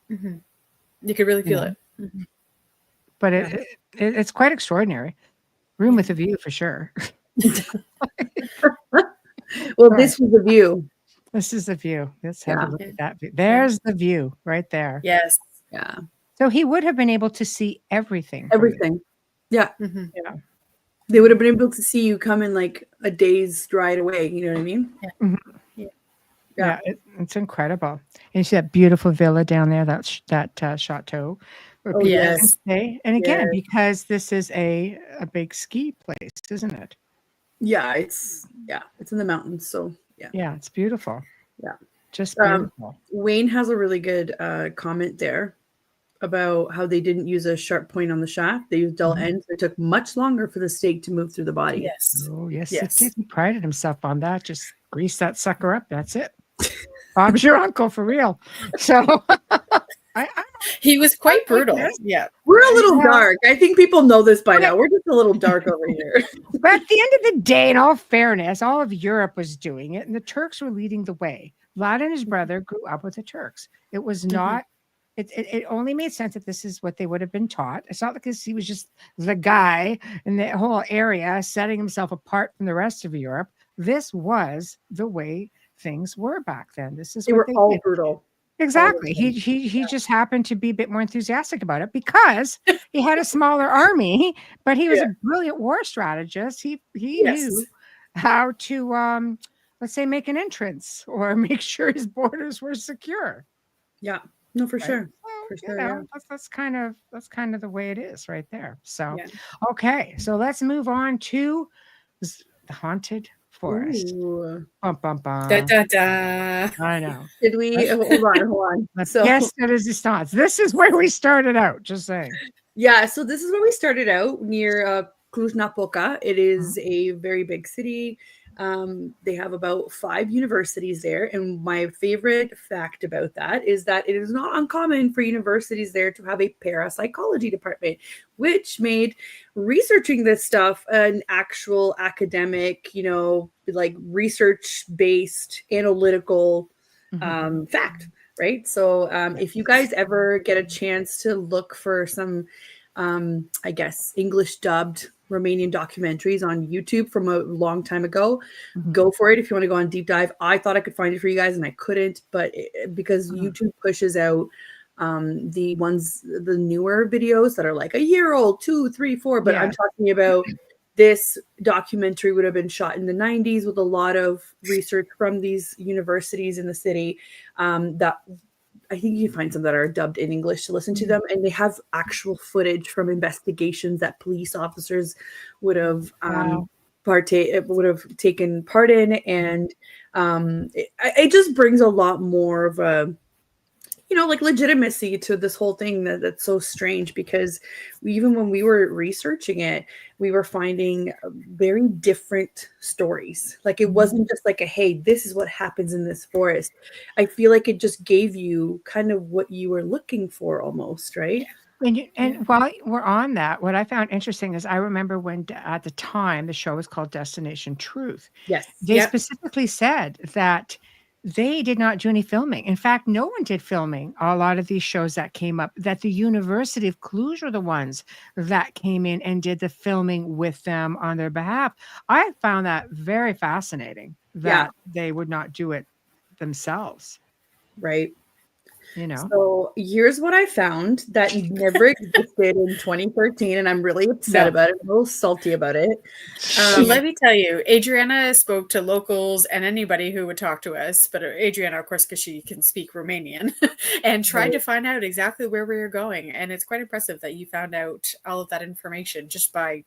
You could really feel it. But it's quite extraordinary. Room with a view for sure. Well, this was the view. This is the view. Let's have a look at that view. There's the view right there. Yes. Yeah. So he would have been able to see everything. Everything. Yeah. Yeah. They would have been able to see you come in like a day's ride away. You know what I mean? Yeah. It's incredible. And you see that beautiful villa down there, that chateau. Oh, yes. And again, because this is a big ski place, isn't it? Yeah, it's in the mountains. So yeah, it's beautiful. Yeah, just beautiful. Wayne has a really good comment there about how they didn't use a sharp point on the shaft. They used dull ends. It took much longer for the stake to move through the body. Yes. Oh, yes. He prided himself on that. Just grease that sucker up. That's it. Bob's your uncle for real. So he was quite brutal. Yeah. We're a little dark. I think people know this by now. We're just a little dark over here. But at the end of the day, in all fairness, all of Europe was doing it, and the Turks were leading the way. Vlad and his brother grew up with the Turks. It was not, it only made sense that this is what they would have been taught. It's not because he was just the guy in the whole area setting himself apart from the rest of Europe. This was the way things were back then. This is they what were all brutal. Exactly. He just happened to be a bit more enthusiastic about it because he had a smaller army, but he was a brilliant war strategist. He knew how to let's say make an entrance or make sure his borders were secure. Yeah. No, for sure. Well, for sure. That's kind of the way it is right there. So okay. So let's move on to the Haunted Forest. Ooh. Bum, bum, bum. Da, da, da. I know. Did we hold on? Yes, that is the stance. This is where we started out. Just saying. Yeah, so this is where we started out near Cluj-Napoca. It is a very big city. They have about 5 universities there. And my favorite fact about that is that it is not uncommon for universities there to have a parapsychology department, which made researching this stuff an actual academic, like research-based analytical fact, right? So if you guys ever get a chance to look for some I guess, English dubbed Romanian documentaries on YouTube from a long time ago. Go for it if you want to go on deep dive. I thought I could find it for you guys and I couldn't, but because YouTube pushes out the newer videos that are like a year old, 2, 3, 4, but I'm talking about this documentary would have been shot in the 90s with a lot of research from these universities in the city that I think you can find some that are dubbed in English to listen to them, and they have actual footage from investigations that police officers would have taken part in, and it just brings a lot more of a like legitimacy to this whole thing that's so strange, because even when we were researching it, we were finding very different stories. Like it wasn't just like hey, this is what happens in this forest. I feel like it just gave you kind of what you were looking for almost, right? And while we're on that, what I found interesting is I remember when at the time the show was called Destination Truth. Yes. They specifically said that they did not do any filming. In fact, no one did filming. A lot of these shows that came up, that the University of Cluj were the ones that came in and did the filming with them on their behalf. I found that very fascinating that they would not do it themselves. Right. So here's what I found that never existed in 2013, and I'm really upset about it. I'm a little salty about it. Let me tell you, Adriana spoke to locals and anybody who would talk to us, but Adriana, of course, because she can speak Romanian, and tried to find out exactly where we were going. And it's quite impressive that you found out all of that information just by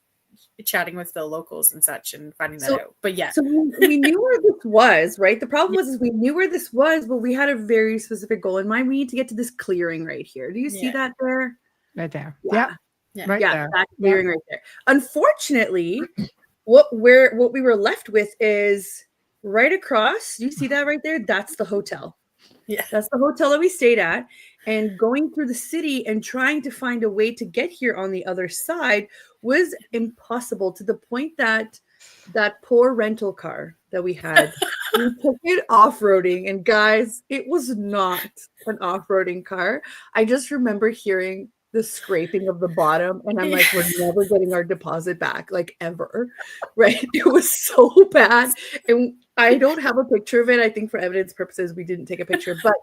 chatting with the locals and such and finding that out. But so we knew where this was, right? The problem was is we knew where this was, but we had a very specific goal in mind. We need to get to this clearing right here. Do you see that there? Right there. Yeah. Right there. That clearing right there. Unfortunately, what we were left with is right across. Do you see that right there? That's the hotel. Yeah. That's the hotel that we stayed at. And going through the city and trying to find a way to get here on the other side was impossible, to the point that that poor rental car that we had, we took it off-roading, and guys, it was not an off-roading car. I just remember hearing the scraping of the bottom, and I'm like, we're never getting our deposit back, like ever, right? It was so bad, and I don't have a picture of it. I think for evidence purposes, we didn't take a picture, but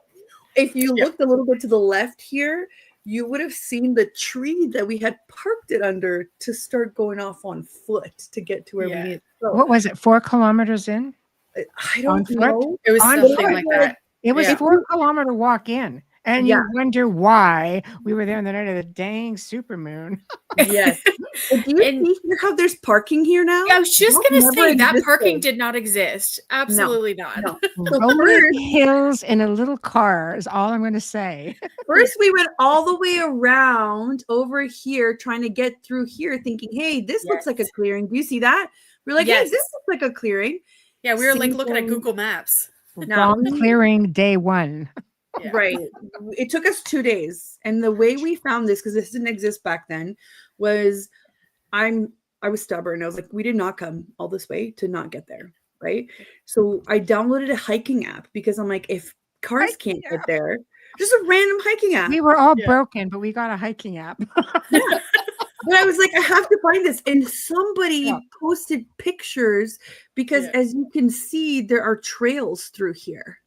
if you looked a little bit to the left here, you would have seen the tree that we had parked it under to start going off on foot to get to where we needed to go. What was it? 4 kilometers in? I don't know. It was something like that. It was a 4-kilometer walk in. And you wonder why we were there on the night of the dang supermoon. Yes. Do you see how there's parking here now? I was just going to say that parking did not exist. Absolutely not. No. Rolling hills in a little car is all I'm going to say. First, we went all the way around over here, trying to get through here, thinking, hey, this looks like a clearing. Do you see that? We're like, hey, this looks like a clearing. Yeah, we were like looking at Google Maps. Now, clearing day 1. Yeah. Right. It took us 2 days. And the way we found this, because this didn't exist back then, was I was stubborn. I was like, we did not come all this way to not get there. Right. So I downloaded a hiking app, because I'm like, if cars can't get there, just a random hiking app. We were all broken, but we got a hiking app. But I was like, I have to find this. And somebody posted pictures, because as you can see, there are trails through here.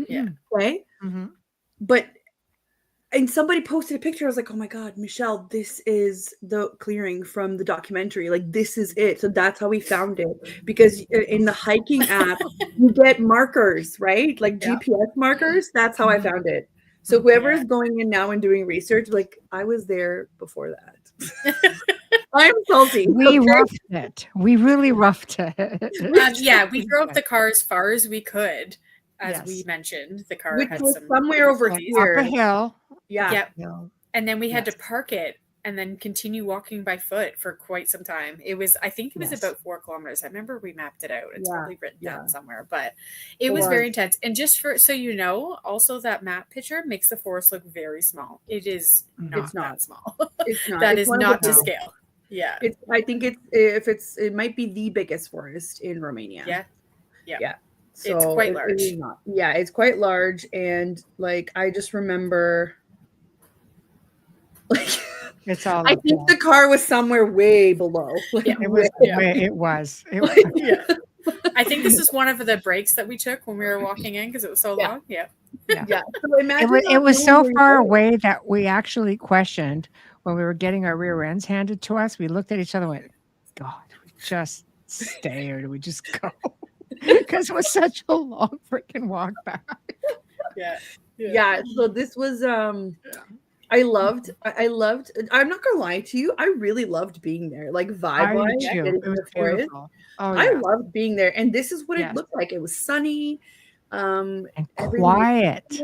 Yeah. Right. Mm-hmm. But and somebody posted a picture. I was like, oh my God, Michelle, this is the clearing from the documentary. Like, this is it. So that's how we found it. Because in the hiking app, you get markers, right? Like GPS markers. That's how I found it. So whoever is going in now and doing research, like, I was there before that. I'm salty. We roughed it. We really roughed it. We drove the car as far as we could. As we mentioned, the car had was some somewhere over here. Up a hill. Yeah. And then we had to park it and then continue walking by foot for quite some time. I think it was about 4 kilometers. I remember we mapped it out. It's probably written down somewhere, but it was very intense. And just so you know, also that map picture makes the forest look very small. It is not that small. It's not. That is not to scale. Yeah. I think it might be the biggest forest in Romania. Yeah. So it's quite large. It's quite large. And like, I just remember, like, It's all I up think there. the car was somewhere way below. Like, It was. It was. Yeah. I think this is one of the breaks that we took when we were walking in because it was so long. Yeah. Yeah. So imagine It was not so knowing far where you away that we actually questioned when we were getting our rear ends handed to us. We looked at each other and went, God, do we just stay or do we just go? Because it was such a long freaking walk back. Yeah. So this was I loved I'm not gonna lie to you, I really loved being there. Like I vibe-wise, did too. getting It in was the forest. beautiful. Oh I yeah. loved being there. And this is what it Yes. looked like. It was sunny. And Everything was quiet.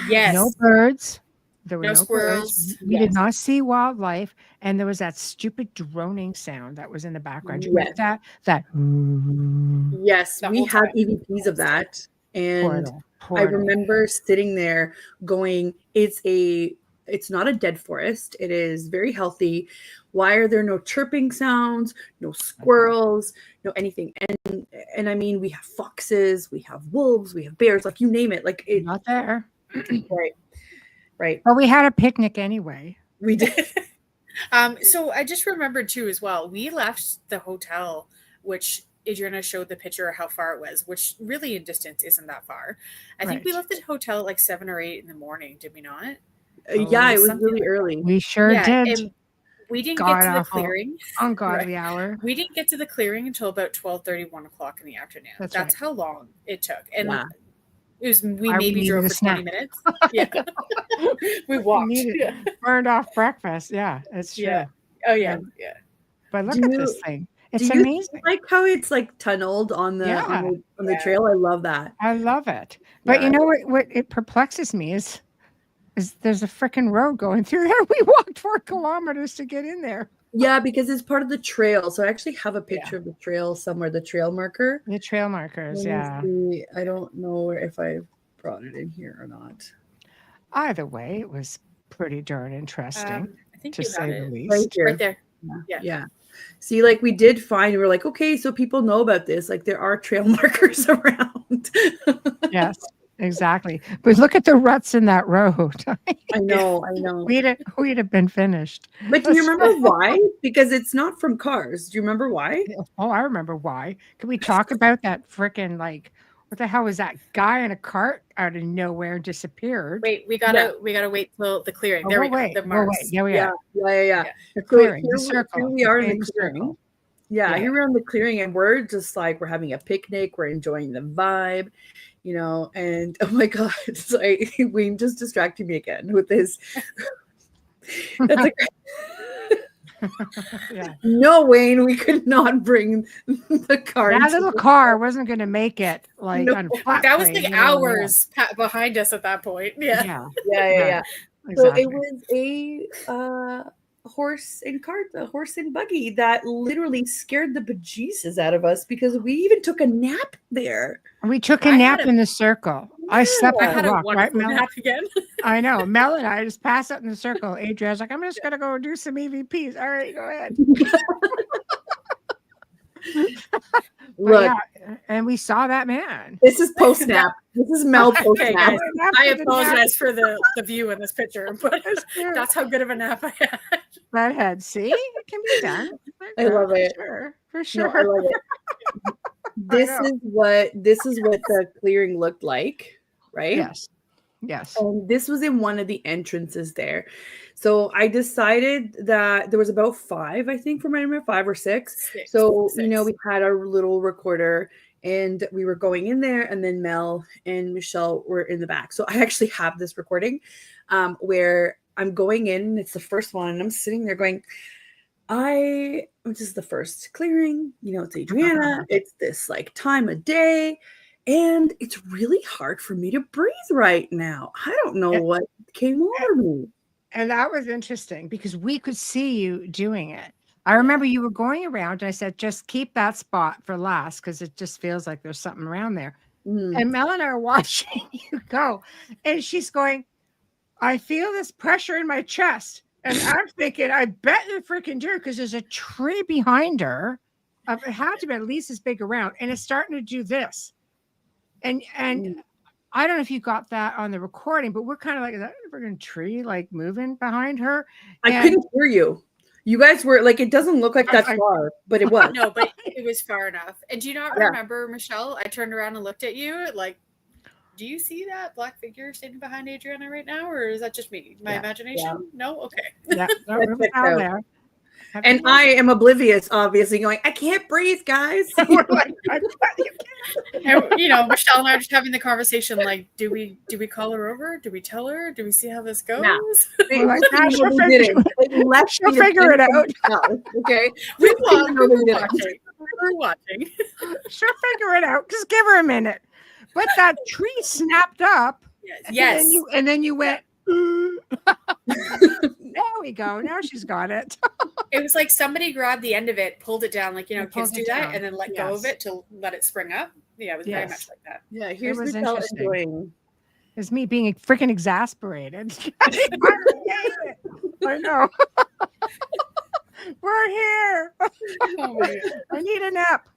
Yes. No birds. There were No no squirrels. birds. We did not see wildlife. And there was that stupid droning sound that was in the background. Do you remember that? That Yes, The we whole have time. EVPs of that. And I portal. remember sitting there going, it's not a dead forest. It is very healthy. Why are there no chirping sounds, no squirrels, no anything? And I mean, we have foxes, we have wolves, we have bears, like you name it. Like it Not there. Right. But we had a picnic anyway. We did. So I just remembered too as well. We left the hotel, which Adriana showed the picture of how far it was, which really in distance isn't that far. I think we left the hotel at like 7 or 8 in the morning, did we not? Yeah, it was really early. We sure did. And we didn't get to the clearing. Ungodly hour. We didn't get to the clearing until about 12:30, 1 o'clock in the afternoon. That's how long it took. And it was we drove for 20 minutes. Yeah. We walked. Burned off breakfast. Yeah, it's true. Yeah. Oh yeah. Yeah. But look at this thing. It's amazing. Like how it's like tunneled on the on the trail. I love that. I love it. But you know what it perplexes me is there's a freaking road going through there. We walked 4 kilometers to get in there. Yeah, because it's part of the trail. So I actually have a picture of the trail somewhere, the trail marker. The trail markers, I don't know if I brought it in here or not. Either way, it was pretty darn interesting. I think to you say got the it. least. Right there. Yeah. See, like we did find, we were like, okay, so people know about this. Like there are trail markers around. Yes, exactly. But look at the ruts in that road. I know. We'd have been finished. But do you remember why? Because it's not from cars. Do you remember why? Oh, I remember why. Can we talk about that freaking what the hell was that guy in a cart out of nowhere disappeared? Wait, we gotta wait till the clearing. There we go. The marks. Yeah. The clearing, so the circle. Here we are in the clearing. Circle. Yeah, here we're in the clearing, and we're just like we're having a picnic. We're enjoying the vibe, And oh my god, it's like Wayne just distracted me again with this. That's like. No, Wayne, we could not bring the car. That little car wasn't going to make it on flat that was plane, like hours behind us at that point. Yeah. Exactly. So it was a horse and buggy that literally scared the bejesus out of us because we even took a nap there. We took a nap in the circle. I slept I at the rock, right, Mel? nap again. I know. Mel and I just passed out in the circle. Adriana's like, I'm just going to go do some EVPs. All right, go ahead. Look, and we saw that man. This is post nap. This is Mel post nap. I apologize for the view in this picture, but that's how good of a nap I had. Redhead, see, it can be done. I love it. For sure. No, I love it. This is what the clearing looked like, right? Yes. And this was in one of the entrances there. So I decided that there was about 5, I think, from my memory, 5 or 6. So, we had our little recorder and we were going in there, and then Mel and Michelle were in the back. So I actually have this recording where I'm going in. It's the first one, and I'm sitting there going, this is the first clearing, it's Adriana. It's this like time of day. And it's really hard for me to breathe right now. I don't know what came over me. And that was interesting because we could see you doing it. I remember you were going around and I said, just keep that spot for last because it just feels like there's something around there. And Mel and I are watching you go. And she's going, I feel this pressure in my chest. And I'm thinking, I bet you freaking do because there's a tree behind her. It had to be at least as big around. And it's starting to do this. And I don't know if you got that on the recording, but we're kind of like, is that a freaking tree like moving behind her? I couldn't hear you. You guys were like, it doesn't look like that far, but it was. No, but it was far enough. And do you not remember, Michelle? I turned around and looked at you like, do you see that black figure standing behind Adriana right now? Or is that just me? My imagination? Yeah. No? Okay. Yeah, it was out there. And I am oblivious, obviously, going, I can't breathe, guys. We're like, and, you know, Michelle and I are just having the conversation like, do we call her over? Do we tell her? Do we see how this goes? No. Like, she'll figure it out. Okay. We were watching. She'll figure it out. Just give her a minute. But that tree snapped up. Yes. And then you went, there we go. Now she's got it. It was like somebody grabbed the end of it, pulled it down, like, you know, kids do that, and then let go of it to let it spring up. Yeah, it was very much like that. Yeah, here's Michelle enjoying. It's me being freaking exasperated. I know. We're here. I need a nap.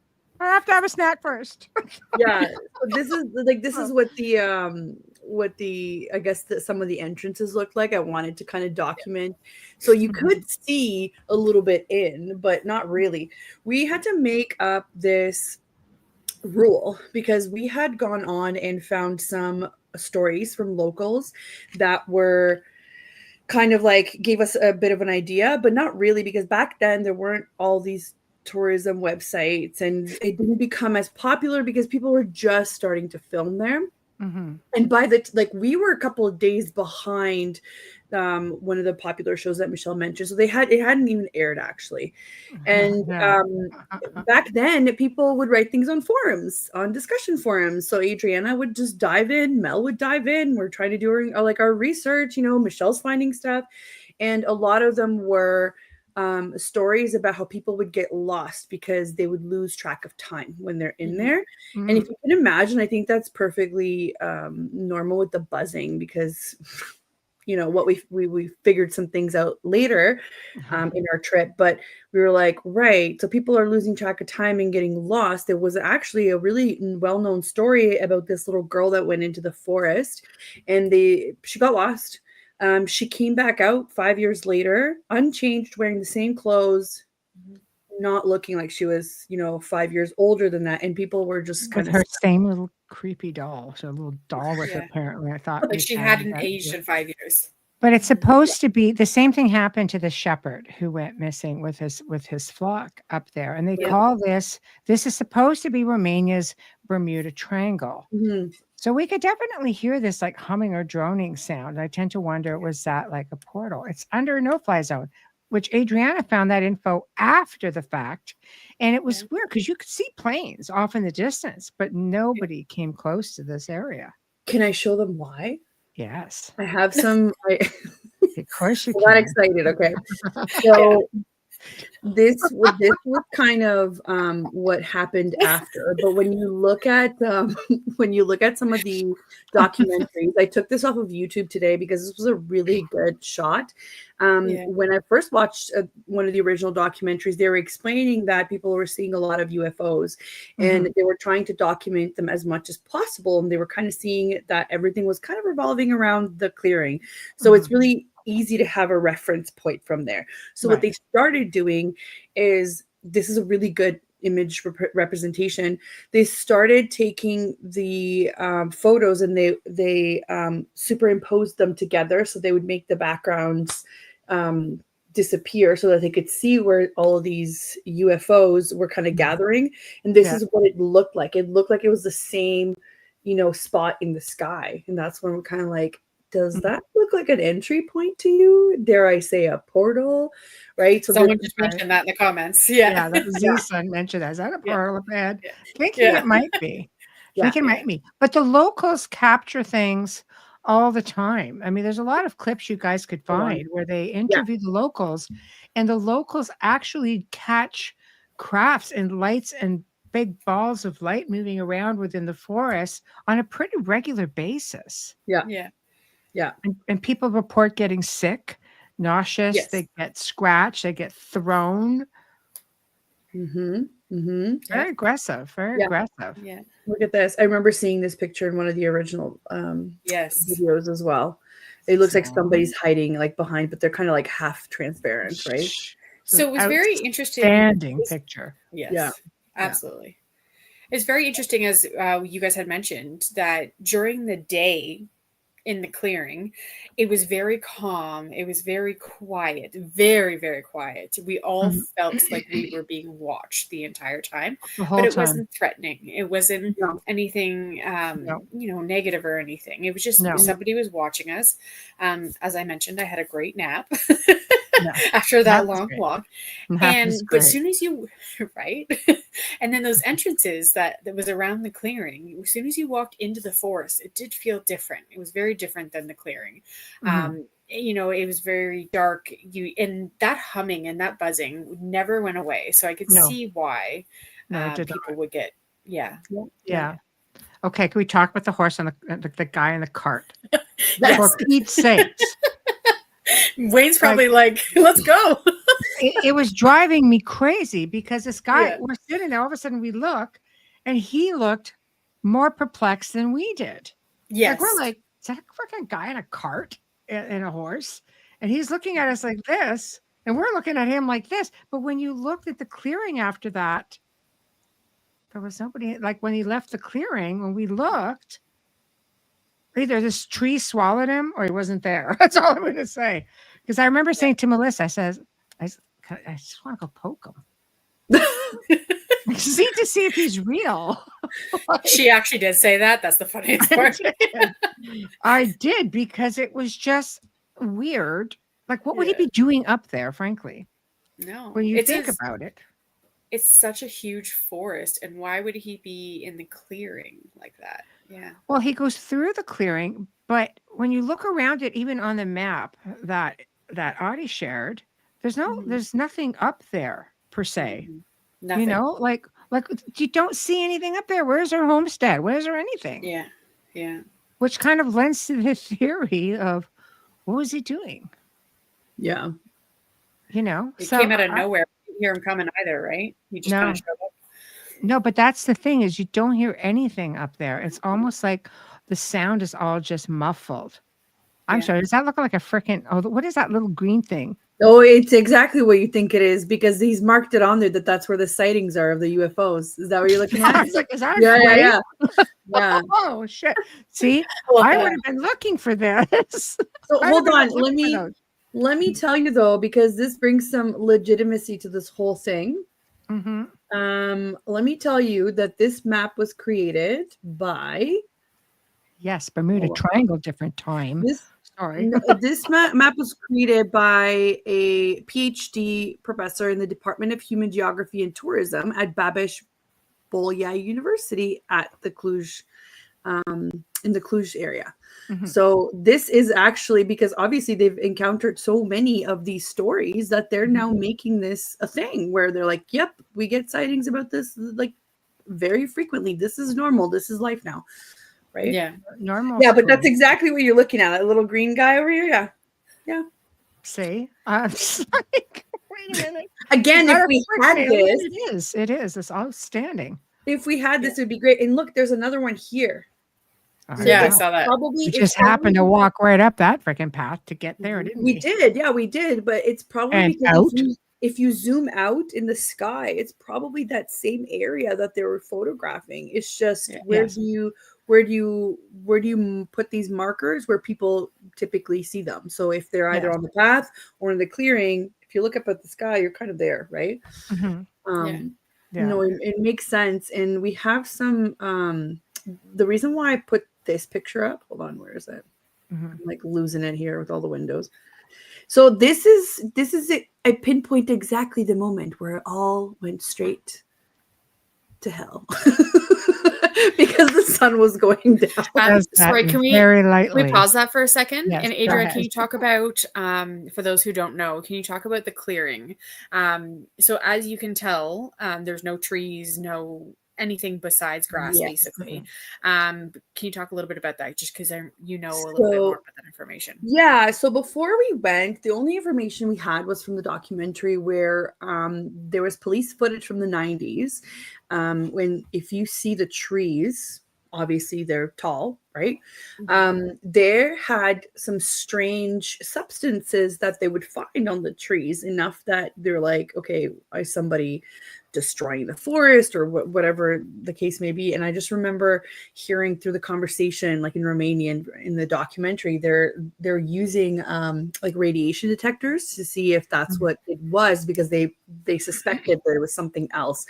I have to have a snack first. Yeah, this is what the I guess some of the entrances looked like. I wanted to kind of document, so you could see a little bit in, but not really. We had to make up this rule because we had gone on and found some stories from locals that were kind of like gave us a bit of an idea, but not really, because back then there weren't all these tourism websites and it didn't become as popular because people were just starting to film there. Mm-hmm. And by we were a couple of days behind one of the popular shows that Michelle mentioned, so it hadn't even aired actually. And back then people would write things on forums, on discussion forums. So Adriana would just dive in, Mel would dive in. We're trying to do our research, you know, Michelle's finding stuff, and a lot of them were stories about how people would get lost because they would lose track of time when they're in there. And if you can imagine, I think that's perfectly normal with the buzzing, because you know what, we figured some things out later in our trip, but we were like, right, so people are losing track of time and getting lost. There was actually a really well-known story about this little girl that went into the forest and she got lost. She came back out 5 years later, unchanged, wearing the same clothes, not looking like she was, 5 years older than that. And people were just with her same little creepy doll. So a little doll with her, apparently. I thought like she hadn't aged in 5 years. But it's supposed to be the same thing happened to the shepherd who went missing with his flock up there. And they call this is supposed to be Romania's Bermuda Triangle. Mm-hmm. So we could definitely hear this like humming or droning sound. I tend to wonder, was that like a portal? It's under a no-fly zone, which Adriana found that info after the fact. And it was weird because you could see planes off in the distance, but nobody came close to this area. Can I show them why? Yes. I have some. Of course you got excited. Okay. So this was kind of what happened after. But when you look at some of the documentaries, I took this off of YouTube today because this was a really good shot. When I first watched one of the original documentaries, they were explaining that people were seeing a lot of UFOs and they were trying to document them as much as possible. And they were kind of seeing that everything was kind of revolving around the clearing. So it's really easy to have a reference point from there. So what they started doing is, this is a really good image representation. They started taking the photos and they superimposed them together, so they would make the backgrounds disappear so that they could see where all of these UFOs were kind of gathering. And this is what it looked like. It looked like it was the same, spot in the sky. And that's when we're kind of like, does that look like an entry point to you? Dare I say a portal? Right. So someone just mentioned that in the comments. Yeah. That was Z-Sun mentioned that. Is that a portal bed? Thinking it might be. Thinking it might be. But the locals capture things all the time. I mean, there's a lot of clips you guys could find where they interview the locals, and the locals actually catch crafts and lights and big balls of light moving around within the forest on a pretty regular basis. Yeah. And people report getting sick, nauseous, they get scratched, they get thrown. Very aggressive. Very aggressive. Yeah. Look at this. I remember seeing this picture in one of the original videos as well. It looks like somebody's hiding like behind, but they're kind of like half transparent, right? So it was very interesting. Standing picture. Yes. Yeah. Absolutely. It's very interesting, as you guys had mentioned, that during the day in the clearing, it was very calm. It was very quiet, very, very quiet. We all felt like we were being watched the entire time, but it wasn't threatening. It wasn't anything, negative or anything. It was just somebody was watching us. As I mentioned, I had a great nap after that long walk. But as soon as you, and then those entrances that was around the clearing, as soon as you walked into the forest, it did feel different. It was very different than the clearing. It was very dark. And that humming and that buzzing never went away. So I could see why people would get, Okay, can we talk about the horse and the guy in the cart? For Pete's sakes. Wayne's probably like, let's go. It was driving me crazy because this guy, we're sitting there, all of a sudden we look, and he looked more perplexed than we did. Yes. Like, we're like, is that a freaking guy in a cart and a horse? And he's looking at us like this, and we're looking at him like this. But when you looked at the clearing after that, there was nobody. Like when he left the clearing, when we looked, either this tree swallowed him or he wasn't there. That's all I'm going to say. Because I remember saying to Melissa, I just want to go poke him. See if he's real. She actually did say that. That's the funniest part. I did, because it was just weird. Like, what would he be doing up there, frankly? No. When you think about it. It's such a huge forest. And why would he be in the clearing like that? Yeah. Well, he goes through the clearing, but when you look around it, even on the map that Audie shared, there's nothing up there per se. Nothing. Like you don't see anything up there. Where's our homestead? Where's there anything? Yeah. Yeah. Which kind of lends to the theory of what was he doing? Yeah. It came out of nowhere. You didn't hear him coming either, right? He just kind of showed up. No, but that's the thing, is you don't hear anything up there. It's almost like the sound is all just muffled. I'm sorry. Does that look like a freaking, what is that little green thing? Oh, it's exactly what you think it is, because he's marked it on there that's where the sightings are of the UFOs. Is that what you're looking at? I was like, is that yeah. Oh, shit. See, I would have been looking for this. So hold on. Let me tell you, though, because this brings some legitimacy to this whole thing. Let me tell you that this map was created by Bermuda Triangle, different time. This map was created by a PhD professor in the Department of Human Geography and Tourism at Babiš Bolja University at the Cluj, in the Cluj area. So this is actually because obviously they've encountered so many of these stories that they're now making this a thing where they're like, yep, we get sightings about this like very frequently. This is normal. This is life now. Right? Yeah. Normal. Yeah, but that's exactly what you're looking at. That little green guy over here. Yeah. Yeah. See? I'm just like, wait a minute. Again, if we had this. It is. It's outstanding. If we had this, it would be great. And look, there's another one here. So I saw that. We just happened to walk right up that freaking path to get there, didn't we? We did. Yeah, we did. But it's probably because if you zoom out in the sky, it's probably that same area that they were photographing. It's just where do you put these markers where people typically see them? So if they're either on the path or in the clearing, if you look up at the sky, you're kind of there, right? It makes sense. And we have some the reason why I put this picture up, hold on, where is it? I'm like losing it here with all the windows. So this is it. I pinpoint exactly the moment where it all went straight to hell. Because the sun was going down. Sorry, can we pause that for a second? Yes, and Adriana, can you talk about, for those who don't know, can you talk about the clearing? So as you can tell, there's no trees, no anything besides grass, Yes. basically. Can you talk a little bit about that, just because you know a little bit more about that information? Yeah, so before we went, the only information we had was from the documentary where there was police footage from the 90s, when if you see the trees, obviously they're tall, right? There had some strange substances that they would find on the trees, enough that they're like, okay, is somebody destroying the forest or whatever the case may be. And I just remember hearing through the conversation, like in Romania, in the documentary, they're using like radiation detectors to see if that's what it was, because they suspected that it was something else.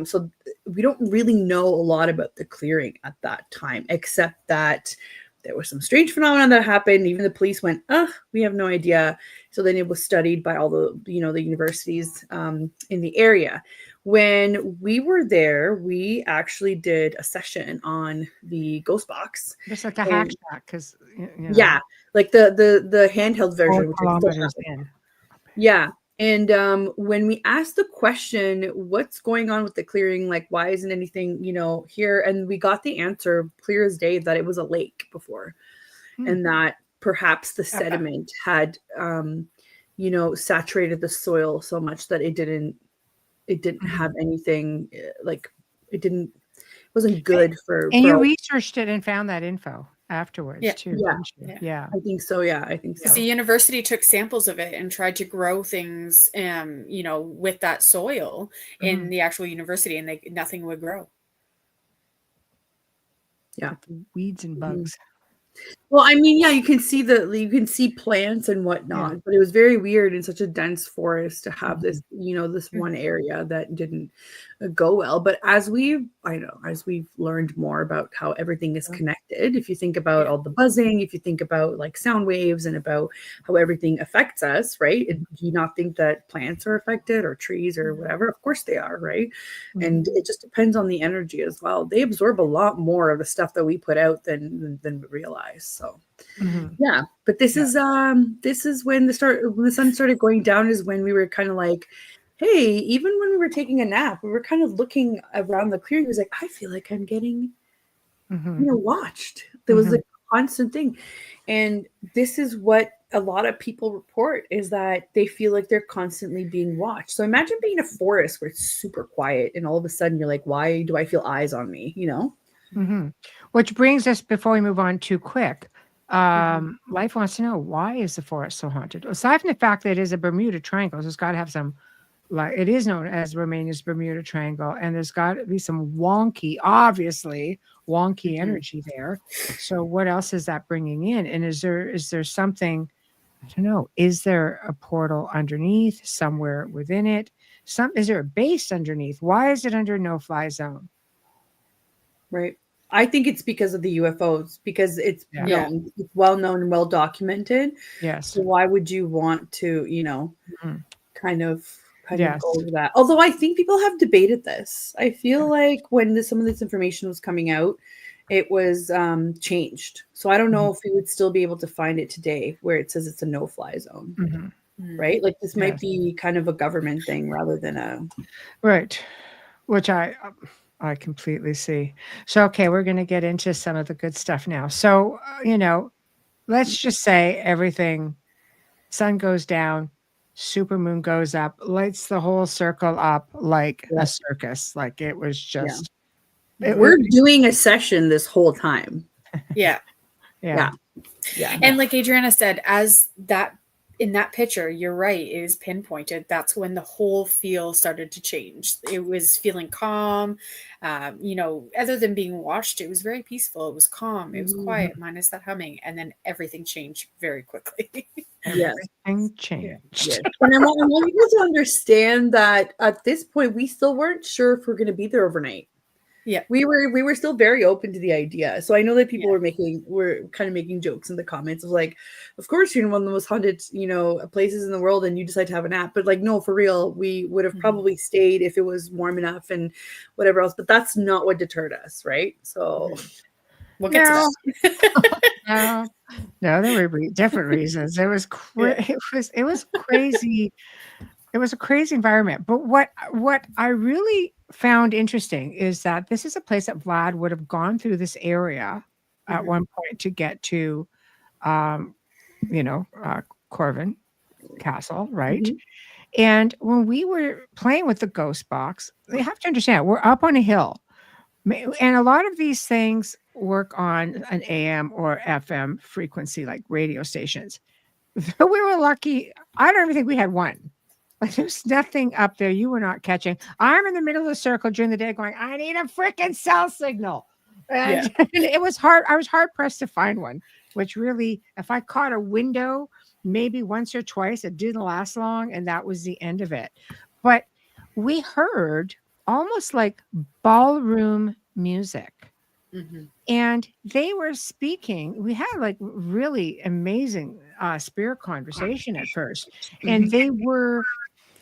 So we don't really know a lot about the clearing at that time, except that there was some strange phenomenon that happened. Even the police went, we have no idea. So then it was studied by all the, the universities in the area. When we were there, we actually did a session on the ghost box. Just like a hack shack, because yeah, like the handheld version, which kilometers in. Yeah. And when we asked the question, what's going on with the clearing? Like, why isn't anything, here? And we got the answer clear as day that it was a lake before. And that perhaps the sediment had, saturated the soil so much that it didn't have anything, like it wasn't good for. And you researched it and found that info afterwards too. Yeah, I think so. Yeah, I think so. The university took samples of it and tried to grow things, with that soil in the actual university, and nothing would grow. Yeah, weeds and bugs. Well, I mean, yeah, you can see plants and whatnot, but it was very weird in such a dense forest to have this, this one area that didn't go well. But as we've learned more about how everything is connected, if you think about all the buzzing, if you think about like sound waves and about how everything affects us, right? Do you not think that plants are affected or trees or whatever? Of course they are, right? And it just depends on the energy as well. They absorb a lot more of the stuff that we put out than we realize. So yeah, but this is when the sun started going down, is when we were kind of like, hey, even when we were taking a nap, we were kind of looking around the clearing. It was like, I feel like I'm getting watched. There was a constant thing. And this is what a lot of people report, is that they feel like they're constantly being watched. So imagine being in a forest where it's super quiet and all of a sudden you're like, why do I feel eyes on me? Which brings us, before we move on too quick, Life wants to know, why is the forest so haunted? Aside from the fact that it is a Bermuda Triangle, there's got to have some, like, it is known as Romania's Bermuda Triangle, and there's got to be some obviously wonky energy there. So what else is that bringing in? And is there something, I don't know, is there a portal underneath, somewhere within it? Is there a base underneath? Why is it under no-fly zone? Right. I think it's because of the UFOs, because it's known, it's well known and well documented. Yes. So why would you want to, kind of go over that? Although I think people have debated this. I feel like when some of this information was coming out, it was changed. So I don't know if we would still be able to find it today, where it says it's a no-fly zone. Right? Like this might be kind of a government thing rather than a right, which I completely see. So, okay, we're going to get into some of the good stuff now. So, let's just say everything, sun goes down, supermoon goes up, lights the whole circle up like a circus. Like it was just. We're doing a session this whole time. Yeah. And like Adriana said, as that, in that picture, you're right, it is pinpointed. That's when the whole feel started to change. It was feeling calm. Other than being watched, it was very peaceful. It was calm. It was quiet, minus that humming. And then everything changed very quickly. Everything changed. Yes. And I want you to understand that at this point, we still weren't sure if we're going to be there overnight. Yeah, we were still very open to the idea. So I know that people were kind of making jokes in the comments of like, of course you're in one of the most haunted, places in the world, and you decide to have a nap. But like, no, for real, we would have probably stayed if it was warm enough and whatever else. But that's not what deterred us, right? So we'll get to that. No, there were different reasons. It was it was crazy. It was a crazy environment. But what I really found interesting is that this is a place that Vlad would have gone through this area at one point to get to, Corvin Castle, right? And when we were playing with the ghost box, you have to understand, we're up on a hill. And a lot of these things work on an AM or FM frequency, like radio stations. We were lucky. I don't even think we had one. Like there's nothing up there you were not catching. I'm in the middle of the circle during the day going, I need a freaking cell signal. And, and it was hard. I was hard pressed to find one, which really, if I caught a window, maybe once or twice, it didn't last long. And that was the end of it. But we heard almost like ballroom music. And they were speaking. We had like really amazing spirit conversation at first. And they were,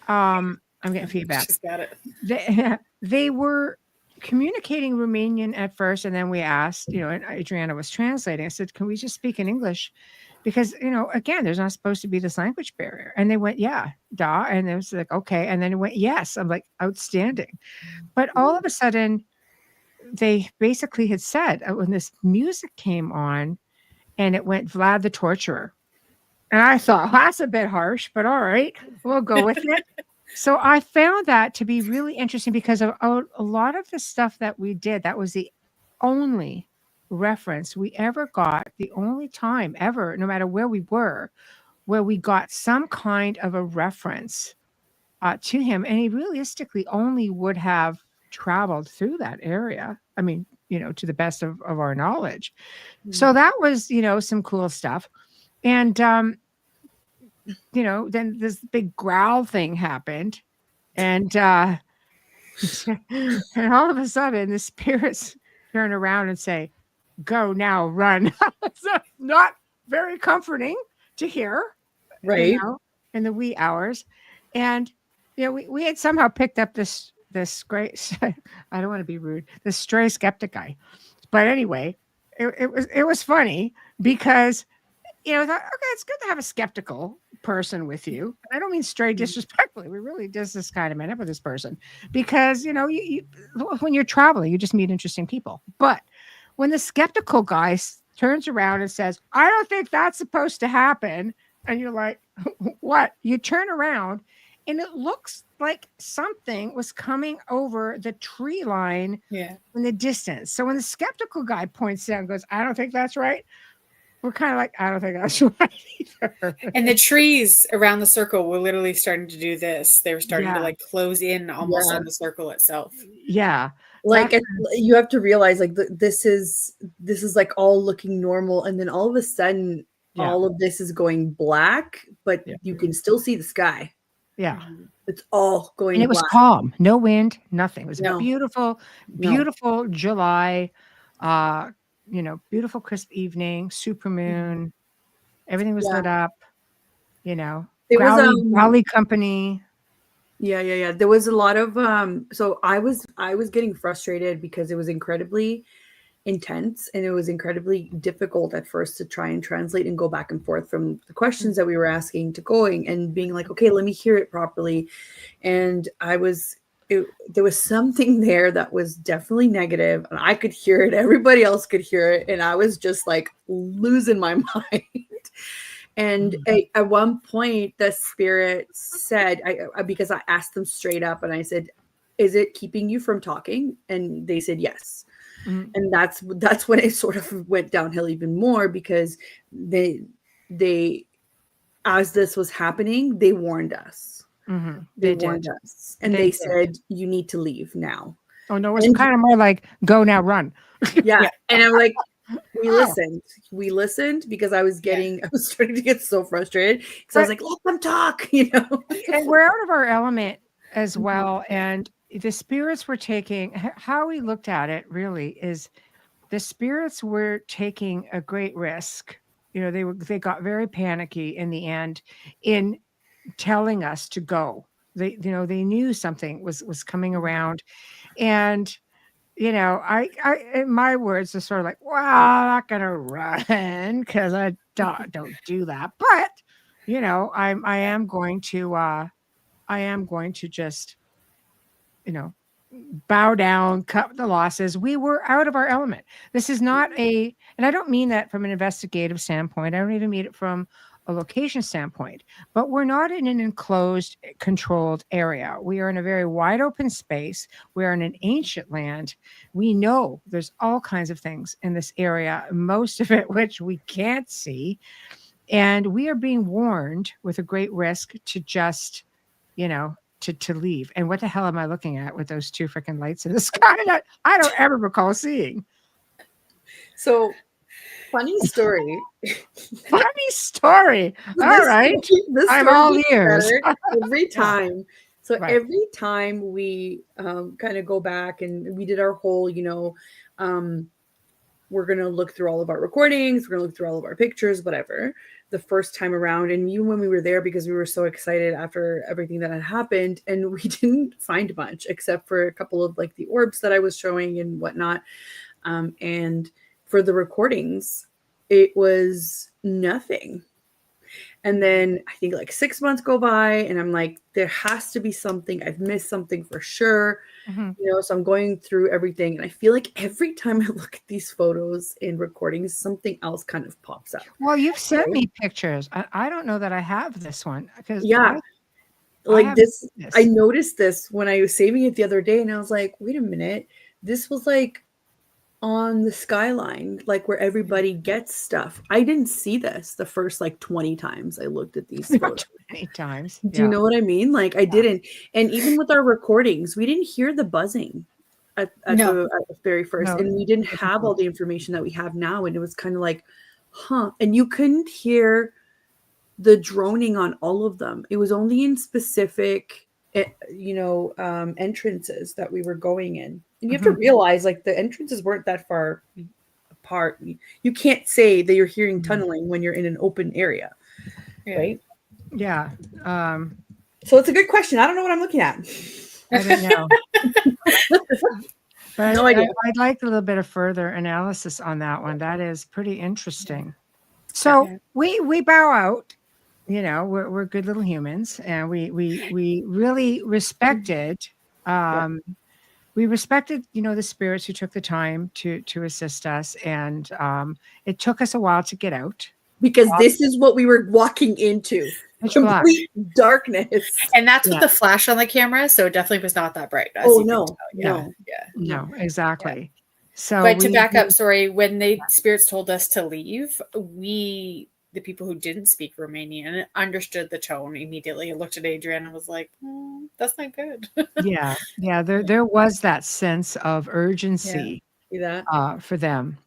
I'm getting feedback. She's got it. They were communicating Romanian at first. And then we asked, and Adriana was translating. I said, can we just speak in English? Because, again, there's not supposed to be this language barrier. And they went, yeah, da. And it was like, okay. And then it went, yes. I'm like, outstanding. But all of a sudden, they basically had said when this music came on and it went Vlad the Torturer. And I thought, that's a bit harsh, but all right, we'll go with it. So I found that to be really interesting because of a lot of the stuff that we did, that was the only reference we ever got, the only time ever, no matter where we were, where we got some kind of a reference to him. And he realistically only would have traveled through that area. I mean, to the best of our knowledge. So that was, some cool stuff. And, then this big growl thing happened. And, and all of a sudden the spirits turn around and say, go now, run. So not very comforting to hear, right? In the wee hours. And, we had somehow picked up this great, I don't want to be rude, this stray skeptic guy. But anyway, it was funny because, I thought, okay, it's good to have a skeptical person with you. I don't mean stray disrespectfully. We really just kind of met up with this person because, you when you're traveling, you just meet interesting people. But when the skeptical guy turns around and says, I don't think that's supposed to happen. And you're like, what? You turn around and it looks like something was coming over the tree line in the distance. So when the skeptical guy points down and goes, I don't think that's right, we're kind of like, I don't think that's right either. And the trees around the circle were literally starting to do this. They were starting to like close in almost on the circle itself. Yeah. Like you have to realize like this is like all looking normal. And then all of a sudden, all of this is going black, but you can still see the sky. Yeah. It's all going and it black. Was calm, no wind, nothing. It was a beautiful July, beautiful crisp evening, super moon. Everything was lit up, it was Growly company. Yeah. There was a lot of so I was getting frustrated because it was incredibly intense and it was incredibly difficult at first to try and translate and go back and forth from the questions that we were asking to going and being like, okay, let me hear it properly. And there was something there that was definitely negative and I could hear it. Everybody else could hear it. And I was just like losing my mind. And at one point the spirit said, because I asked them straight up and I said, is it keeping you from talking? And they said, yes. And that's when it sort of went downhill even more because they as this was happening, they warned us. They warned us. And they said, you need to leave now. Oh no, it was kind of more like go now, run. Yeah. And I'm like, we listened because I was starting to get so frustrated because I was like, let them talk, And we're out of our element as well. And the spirits were taking, how we looked at it really is the spirits were taking a great risk. They got very panicky in the end in telling us to go. They knew something was coming around. And, I in my words are sort of like, well, I'm not going to run because I don't do that. But, I am going to just, bow down, cut the losses. We were out of our element. This is not and I don't mean that from an investigative standpoint. I don't even mean it from a location standpoint, but we're not in an enclosed, controlled area. We are in a very wide open space. We're in an ancient land. We know there's all kinds of things in this area, most of it which we can't see. And we are being warned with a great risk to just, to leave. And what the hell am I looking at with those two freaking lights in the sky that I don't ever recall seeing? So, funny story. Funny story. All right. I'm all ears. Every time. So every time we kind of go back and we did our whole, we're going to look through all of our recordings. We're going to look through all of our pictures, whatever. The first time around, and even when we were there, because we were so excited after everything that had happened, and we didn't find much except for a couple of like the orbs that I was showing and whatnot. And for the recordings, it was nothing. And then I think like 6 months go by, and I'm like, there has to be something. I've missed something for sure. So I'm going through everything, and I feel like every time I look at these photos and recordings, something else kind of pops up. Well, you've sent me pictures. I don't know that I have this one because I noticed this when I was saving it the other day, and I was like, wait a minute, this was like on the skyline, like where everybody gets stuff. I didn't see this the first like 20 times I looked at these photos. 20 times. Do you know what I mean? Like I didn't. And even with our recordings, we didn't hear the buzzing at the very first. And we didn't have all the information that we have now. And it was kind of like, and you couldn't hear the droning on all of them. It was only in specific entrances that we were going in. And you have to realize, like, the entrances weren't that far apart. You can't say that you're hearing tunneling when you're in an open area, right? Yeah. So it's a good question. I don't know what I'm looking at. I don't know. But no idea. I'd like a little bit of further analysis on that one. That is pretty interesting. So we bow out. We're good little humans, and we really respected. We respected, the spirits who took the time to assist us, and it took us a while to get out because this is what we were walking into. Complete darkness. And that's with the flash on the camera, so it definitely was not that bright. No, exactly. Yeah. So, but to back up, sorry, when the spirits told us to leave, the people who didn't speak Romanian understood the tone immediately and looked at Adriana and was like, that's not good. Yeah. There was that sense of urgency for them.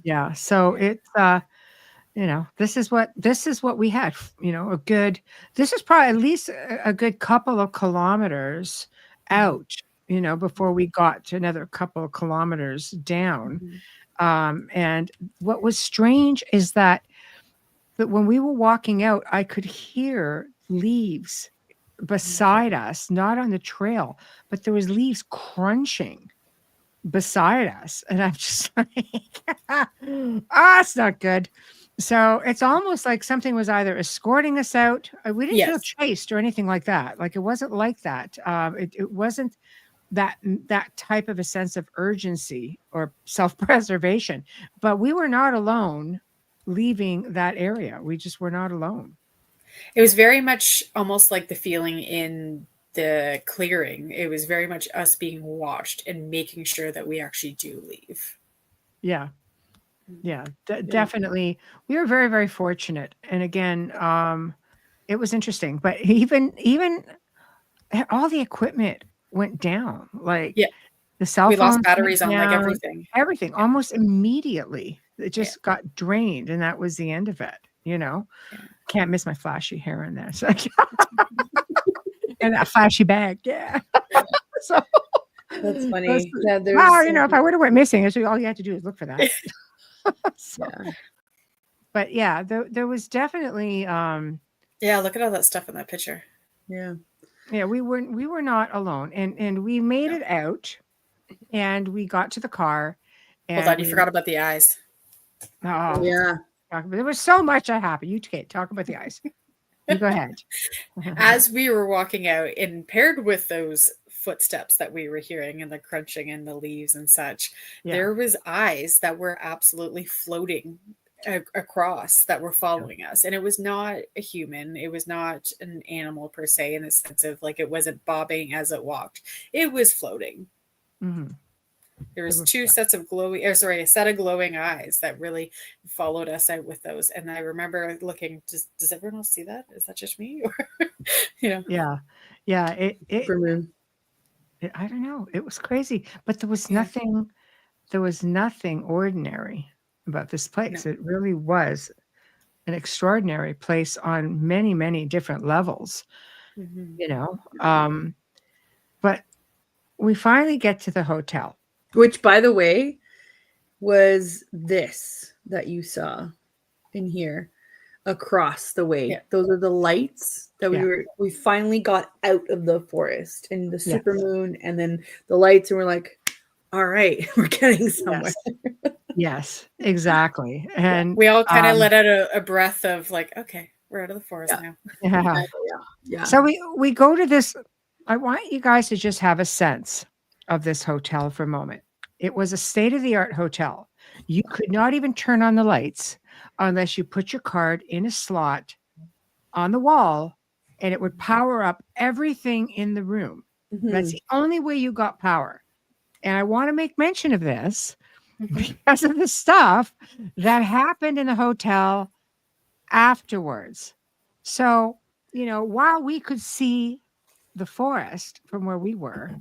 Yeah. So it's this is what we had, this is probably at least a good couple of kilometers out, before we got to another couple of kilometers down. And what was strange is that when we were walking out, I could hear leaves beside us, not on the trail, but there was leaves crunching beside us. And I'm just like, it's not good. So it's almost like something was either escorting us out. We didn't feel chased or anything like that. Like it wasn't like that. It wasn't that type of a sense of urgency or self-preservation, but we were not alone leaving that area. We just were not alone. It was very much almost like the feeling in the clearing. It was very much us being watched and making sure that we actually do leave. Definitely. We were very, very fortunate. And again, it was interesting, but even all the equipment went down. Like the cell phones, we lost batteries on down, like everything almost immediately. It just got drained, and that was the end of it. Can't miss my flashy hair in there. So and that flashy bag. So that's funny. If I would have went missing, all you had to do is look for that. But there was definitely look at all that stuff in that picture. We were not alone, and we made it out, and we got to the car. And hold on, you forgot about the eyes. There was so much that happened. You talk about the eyes. You go ahead. As we were walking out, and paired with those footsteps that we were hearing and the crunching in the leaves and such, Yeah. there was eyes that were absolutely floating across that were following us. And it was not a human. It was not an animal per se, in the sense of like, it wasn't bobbing as it walked. It was floating. Mm-hmm. There was a set of glowing eyes that really followed us out with those. And I remember looking, does everyone else see that? Is that just me? Or, Yeah. I don't know. It was crazy, but there was nothing ordinary about this place. No. It really was an extraordinary place on many, many different levels, but we finally get to the hotel. Which, by the way, was this that you saw in here across the way. Yeah. Those are the lights that we finally got out of the forest and the supermoon and then the lights, and we're like, all right, we're getting somewhere. Yes, exactly. And we all kind of let out a breath of like, okay, we're out of the forest now. Yeah. So we go to this. I want you guys to just have a sense of this hotel for a moment. It was a state-of-the-art hotel. You could not even turn on the lights unless you put your card in a slot on the wall, and it would power up everything in the room. Mm-hmm. That's the only way you got power. And I want to make mention of this because of the stuff that happened in the hotel afterwards. So, while we could see the forest from where we were,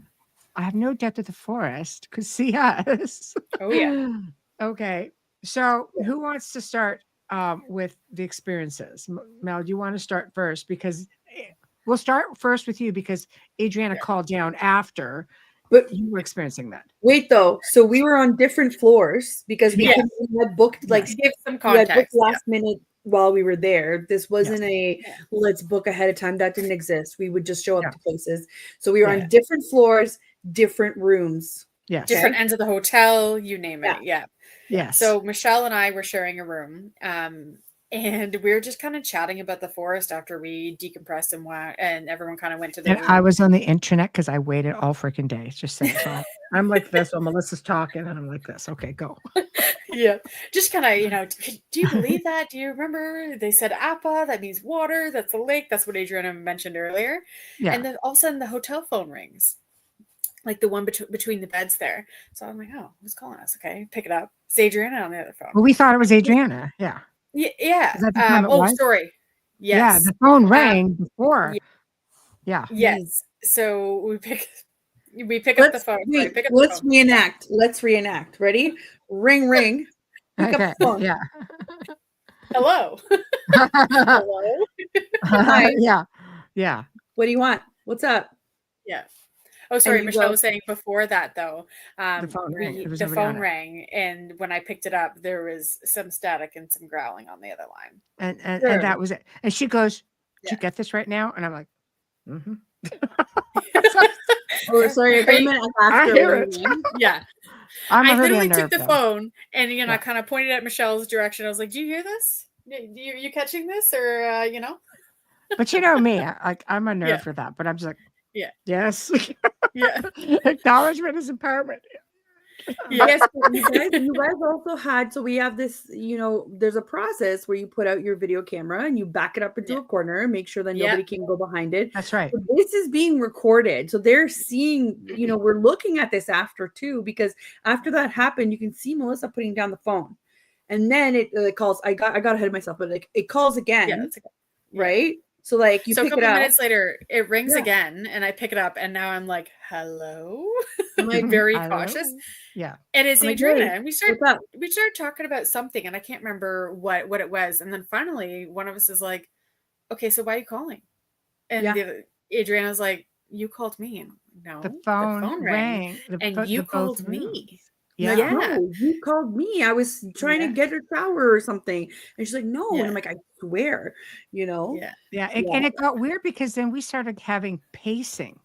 I have no doubt that the forest could see us. Oh, yeah. Okay. So who wants to start with the experiences? Mel, do you want to start first? Because we'll start first with you because Adriana called down after, but you were experiencing that. Wait, though. So we were on different floors because we had booked, like, give some context. Last minute while we were there. This wasn't let's book ahead of time. That didn't exist. We would just show up to places. So we were on different floors, different rooms. Yes. Different ends of the hotel, you name it. Yeah. Yes. So Michelle and I were sharing a room. And we were just kind of chatting about the forest after we decompressed and everyone kind of went to their room. I was on the internet because I waited all freaking day. Just saying. So I'm like this while Melissa's talking, and I'm like this. Okay, go. Yeah. Just kind of, do you believe that? Do you remember they said Appa? That means water. That's the lake. That's what Adriana mentioned earlier. Yeah. And then all of a sudden the hotel phone rings. Like the one between the beds there. So I'm like, oh, who's calling us? Okay, pick it up. It's Adriana on the other phone. Well, we thought it was Adriana. Yeah. Yeah. Sorry. Yes. Yeah, the phone rang before. Yeah. Yes. So we pick up the phone. Let's reenact. Ready? Ring, ring. Pick up the phone. Yeah. Hello. Hello. Hi. Yeah. What do you want? What's up? Yeah. Oh, sorry. Michelle was saying before that, though, the phone rang. The phone rang, and when I picked it up, there was some static and some growling on the other line. And that was it. And she goes, "Did you get this right now?" And I'm like, "Mm-hmm." Oh, sorry. I hear it. Yeah. I literally took the phone and I kind of pointed at Michelle's direction. I was like, "Do you hear this? You catching this, or But you know me, I'm a nerd for that. But I'm just like, yes, acknowledgement is empowerment. Yes, you guys also had, so we have this, there's a process where you put out your video camera and you back it up into a corner, make sure that nobody can go behind it. That's right. So this is being recorded. So they're seeing, we're looking at this after too, because after that happened, you can see Melissa putting down the phone. And then it calls, I got ahead of myself, but it calls again, right? So like you pick it up. A couple minutes later, it rings again, and I pick it up, and now I'm like, "Hello," I'm like very cautious. Yeah, and it's Adriana, and we started talking about something, and I can't remember what it was, and then finally one of us is like, "Okay, so why are you calling?" And Adriana's like, "You called me," and no, the phone rang, and you called me. Yeah. No, you called me. I was trying to get a shower or something. And she's like, no. And I'm like, I swear, Yeah. And it got weird because then we started having pacing.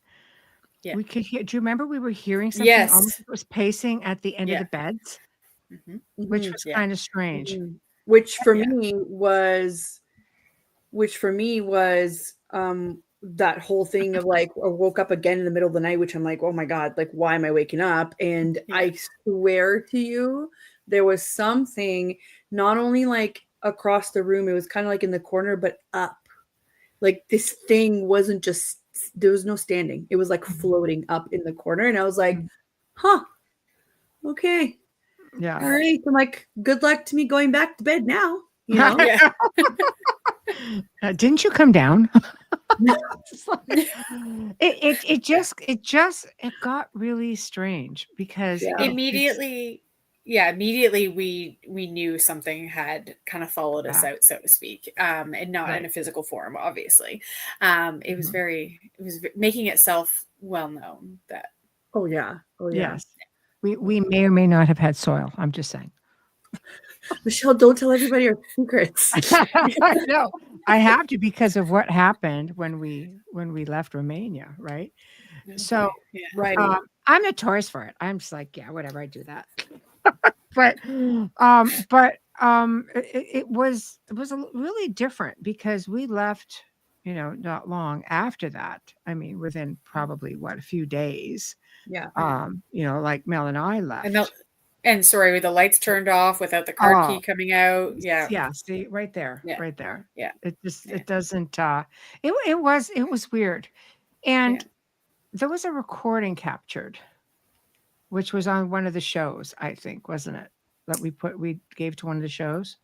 Yeah. We could hear, do you remember we were hearing something? Yes. Almost it was pacing at the end of the beds, which was kind of strange. Which for me was that whole thing of like, I woke up again in the middle of the night, which I'm like, oh my God, like, why am I waking up? And I swear to you, there was something not only like across the room, it was kind of like in the corner, but up. Like this thing wasn't just, there was no standing. It was like floating up in the corner. And I was like, huh, okay. Yeah. All right. I'm like, good luck to me going back to bed now. You know? Didn't you come down? It got really strange because immediately we knew something had kind of followed us out, so to speak, and not in a physical form, obviously. It was making itself well known that yes, we may or may not have had soil. I'm just saying. Michelle, don't tell everybody your secrets. No, I have to because of what happened when we left Romania, right? So, right. I'm notorious for it. I'm just like, yeah, whatever, I do that. but it was really different because we left, not long after that. I mean, within probably a few days. Yeah. Like Mel and I left. And sorry, with the lights turned off, without the card key coming out. Yeah. See, right there. Yeah. Right there. Yeah. It just it doesn't. It was weird, and there was a recording captured, which was on one of the shows. I think, wasn't it? That we gave to one of the shows.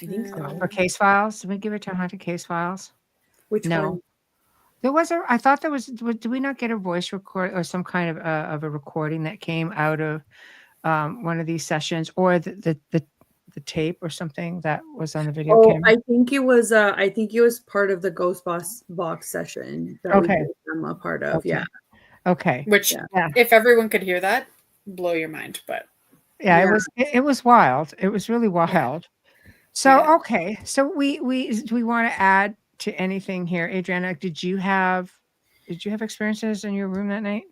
I think so. For Case Files. Did we give it to Haunted Casefiles? Which one? There was I thought there was. Did we not get a voice record or some kind of a recording that came out of one of these sessions, or the tape or something that was on the video camera? I think it was part of the Ghost Box session that I'm a part of. Okay. Okay. Which if everyone could hear that, blow your mind. But it was wild. It was really wild. So okay. So we want to add to anything here. Adriana, did you have experiences in your room that night?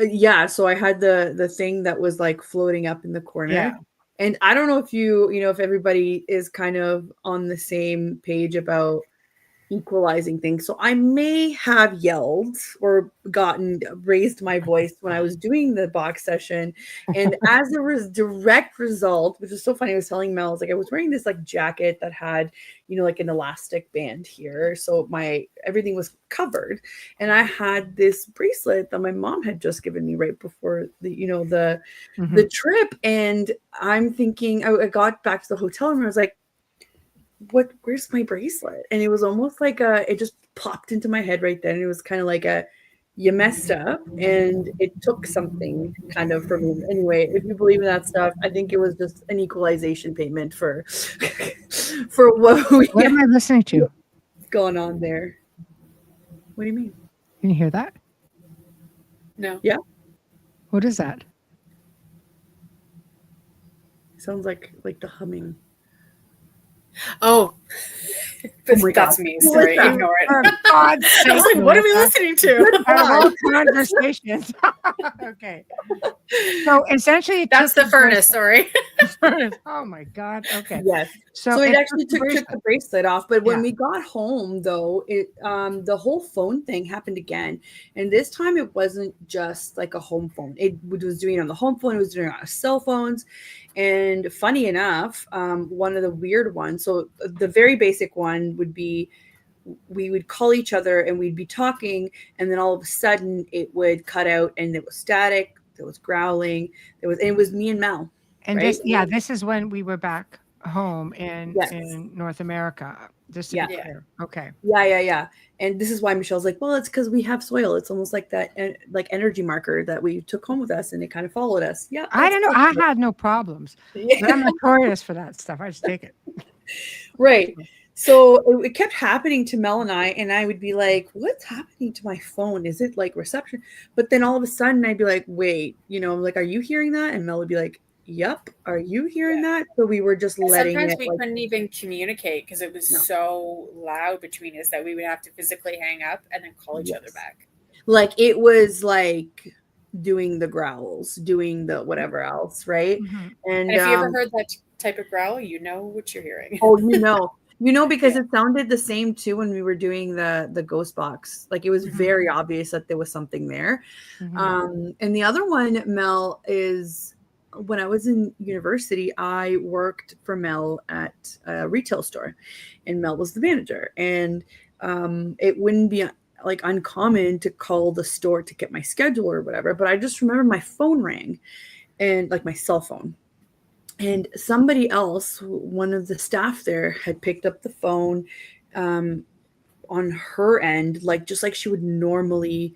Yeah, so I had the thing that was like floating up in the corner. Yeah. And I don't know if if everybody is kind of on the same page about equalizing things. So I may have yelled or raised my voice when I was doing the box session. And as a direct result, which is so funny, I was telling Mel, I was wearing this like jacket that had, like an elastic band here. So everything was covered. And I had this bracelet that my mom had just given me right before the trip. And I'm thinking, I got back to the hotel room and I was like, where's my bracelet? And it was almost like it just popped into my head right then. It was kind of like you messed up, and it took something kind of from me. Anyway, if you believe in that stuff, I think it was just an equalization payment for what am I listening to going on there. What do you mean? Can you hear that? No. Yeah. What is that? Sounds like the humming. Oh, that's me. Sorry, ignore it. I was like, what are we listening to? Our conversations. Okay. So essentially, that's the furnace. Sorry. Oh my God. Okay. Yes. So it actually took the bracelet off. But when we got home, though, the whole phone thing happened again. And this time it wasn't just like a home phone. It was doing it on the home phone. It was doing it on cell phones. And funny enough, one of the weird ones, so the very basic one would be, we would call each other and we'd be talking, and then all of a sudden it would cut out and it was static, there was growling, it was me and Mel. And right? This is when we were back home in North America. Just to be clear. Okay. Yeah. And this is why Michelle's like, well, it's because we have soil. It's almost like that, like energy marker that we took home with us, and it kind of followed us. Yeah. I don't know. I had no problems. But I'm notorious for that stuff. I just take it. Right. So it kept happening to Mel and I would be like, what's happening to my phone? Is it like reception? But then all of a sudden I'd be like, wait, like, are you hearing that? And Mel would be like, yep. Are you hearing that? So we were just letting sometimes it. We couldn't even communicate because it was so loud between us that we would have to physically hang up and then call each other back. Like it was like doing the growls, doing the whatever else, right? Mm-hmm. And if you ever heard that type of growl, you know what you're hearing. Oh, Because it sounded the same too when we were doing the ghost box. Like it was very obvious that there was something there. And the other one, Mel, is when I was in university, I worked for Mel at a retail store, and Mel was the manager. And it wouldn't be like uncommon to call the store to get my schedule or whatever. But I just remember my phone rang, and like my cell phone. And somebody else, one of the staff there, had picked up the phone on her end, like just like she would normally,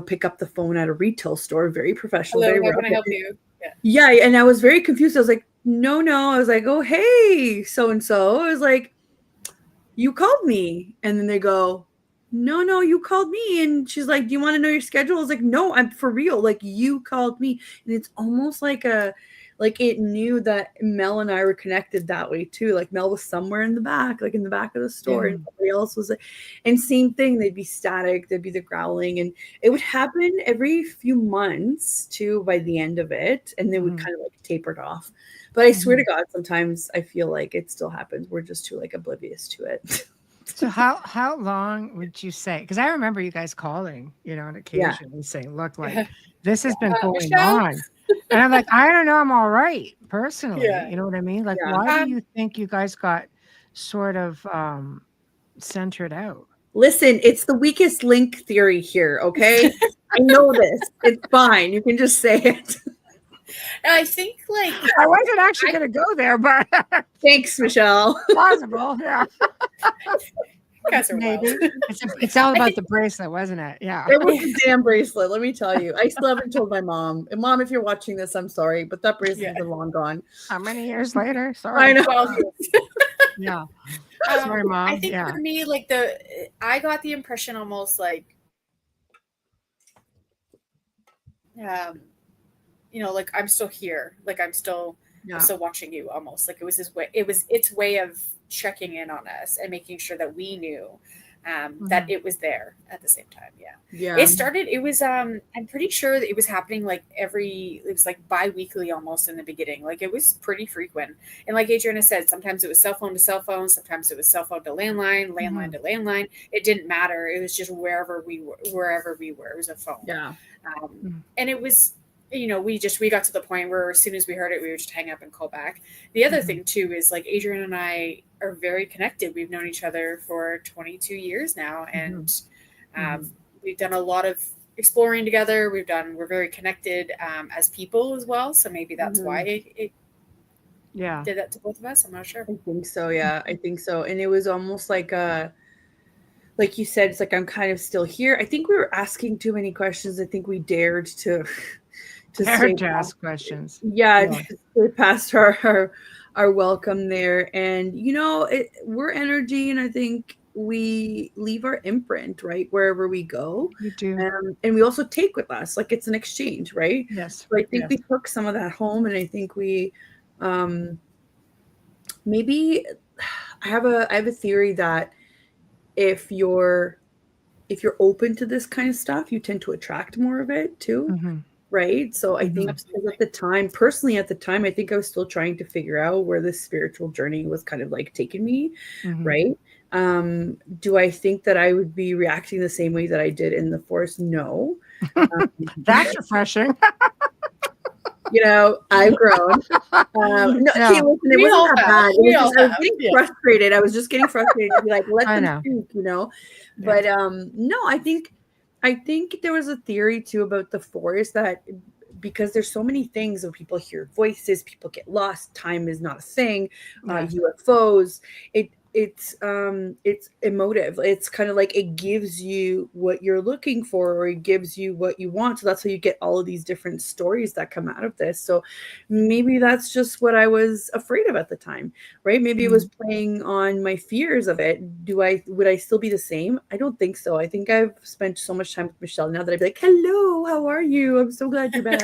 pick up the phone at a retail store, very professional. Hello, very how can I help you? Yeah. And I was very confused. I was like, no. I was like, oh, hey, so-and-so. I was like, you called me. And then they go, no, you called me. And she's like, do you want to know your schedule? I was like, no, I'm for real. Like, you called me. And it's almost like it knew that Mel and I were connected that way too. Like Mel was somewhere in the back, like in the back of the store, and somebody else was like, and same thing. They'd be static, there'd be the growling, and it would happen every few months too by the end of it, and they would kind of like tapered off. But I swear to God, sometimes I feel like it still happens. We're just too like oblivious to it. So how long would you say? Because I remember you guys calling, on occasion and saying, look, like this has been going on. And I'm like, I don't know, I'm all right personally. You know what I mean? Like, why do you think you guys got sort of centered out? Listen, it's the weakest link theory here, okay? I know this. It's fine. You can just say it. I think like I wasn't actually going to go there, but thanks, Michelle. Possible, yeah. Maybe it's all about the bracelet, wasn't it? Yeah, it was a damn bracelet. Let me tell you, I still haven't told my mom. And Mom, if you're watching this, I'm sorry, but that bracelet's been long gone. How many years later? Sorry, I know. Yeah, sorry, Mom. I think for me, like I got the impression almost like, like I'm still here, like I'm still watching you, almost like it was his way. It was its way of checking in on us and making sure that we knew that it was there at the same time. It was I'm pretty sure that it was happening like it was like bi-weekly almost in the beginning. Like it was pretty frequent, and like Adriana said, sometimes it was cell phone to cell phone, sometimes it was cell phone to landline, landline to landline. It didn't matter. It was just wherever we were, it was a phone. And it was, we got to the point where as soon as we heard it, we would just hang up and call back. The other thing too is like Adriana and I are very connected. We've known each other for 22 years now, and we've done a lot of exploring together. We're very connected as people as well. So maybe that's why it did that to both of us. I'm not sure. I think so. Yeah, I think so. And it was almost like you said, it's like I'm kind of still here. I think we were asking too many questions. I think we dared to ask questions. Past our welcome there, and we're energy, and I think we leave our imprint right wherever we go. We do, and we also take with us, like it's an exchange, right? Yes. So I think we took some of that home, and I think we maybe I have a theory that if you're open to this kind of stuff, you tend to attract more of it too. Right. So I think at the time, I think I was still trying to figure out where this spiritual journey was kind of like taking me. Right. Do I think that I would be reacting the same way that I did in the forest? No. That's refreshing. I've grown. Listen, it wasn't that bad. I was getting frustrated. I was just getting frustrated to be like, let them speak, But no, I think there was a theory too about the forest that because there's so many things where people hear voices, people get lost, time is not a thing, UFOs, it's emotive. It's kind of like it gives you what you're looking for, or it gives you what you want. So that's how you get all of these different stories that come out of this. So maybe that's just what I was afraid of at the time, right? Maybe it was playing on my fears of it. Would I still be the same? I don't think so. I think I've spent so much time with Michelle now that I'd be like, hello, how are you? I'm so glad you're back.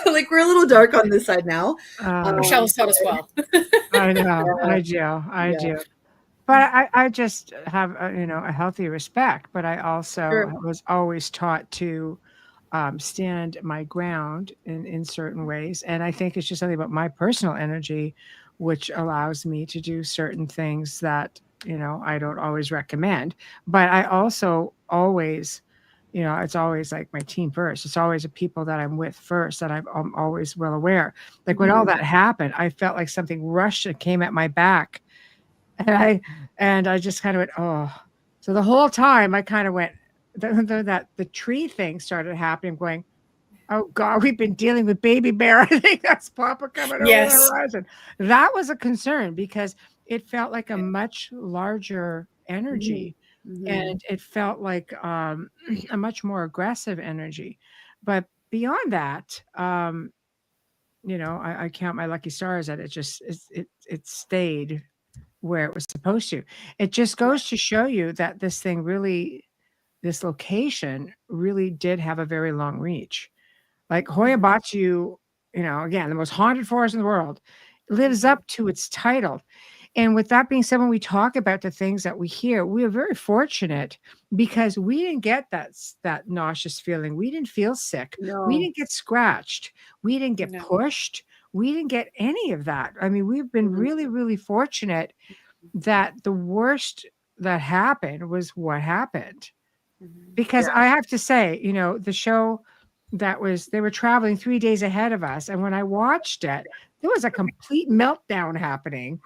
Like we're a little dark on this side now. Michelle's taught us well. I know. I do. But I just have a healthy respect. But I also was always taught to stand my ground in certain ways. And I think it's just something about my personal energy which allows me to do certain things that, I don't always recommend. But I also always, it's always like my team first. It's always the people that I'm with first that I'm always well aware. Like when all that happened, I felt like something rushed and came at my back. And I just kind of went, oh. So the whole time I kind of went, the tree thing started happening, going, oh God, we've been dealing with Baby Bear. I think that's Papa coming over the horizon. That was a concern because it felt like a much larger energy, and it felt like a much more aggressive energy. But beyond that, I count my lucky stars that it stayed where it was supposed to. It just goes to show you that this location really did have a very long reach. Like Hoia Baciu, again, the most haunted forest in the world, lives up to its title. And with that being said, when we talk about the things that we hear, we are very fortunate because we didn't get that nauseous feeling. We didn't feel sick. No. We didn't get scratched. We didn't get pushed. We didn't get any of that. I mean, we've been really, really fortunate that the worst that happened was what happened. Because I have to say, the show they were traveling 3 days ahead of us. And when I watched it, there was a complete meltdown happening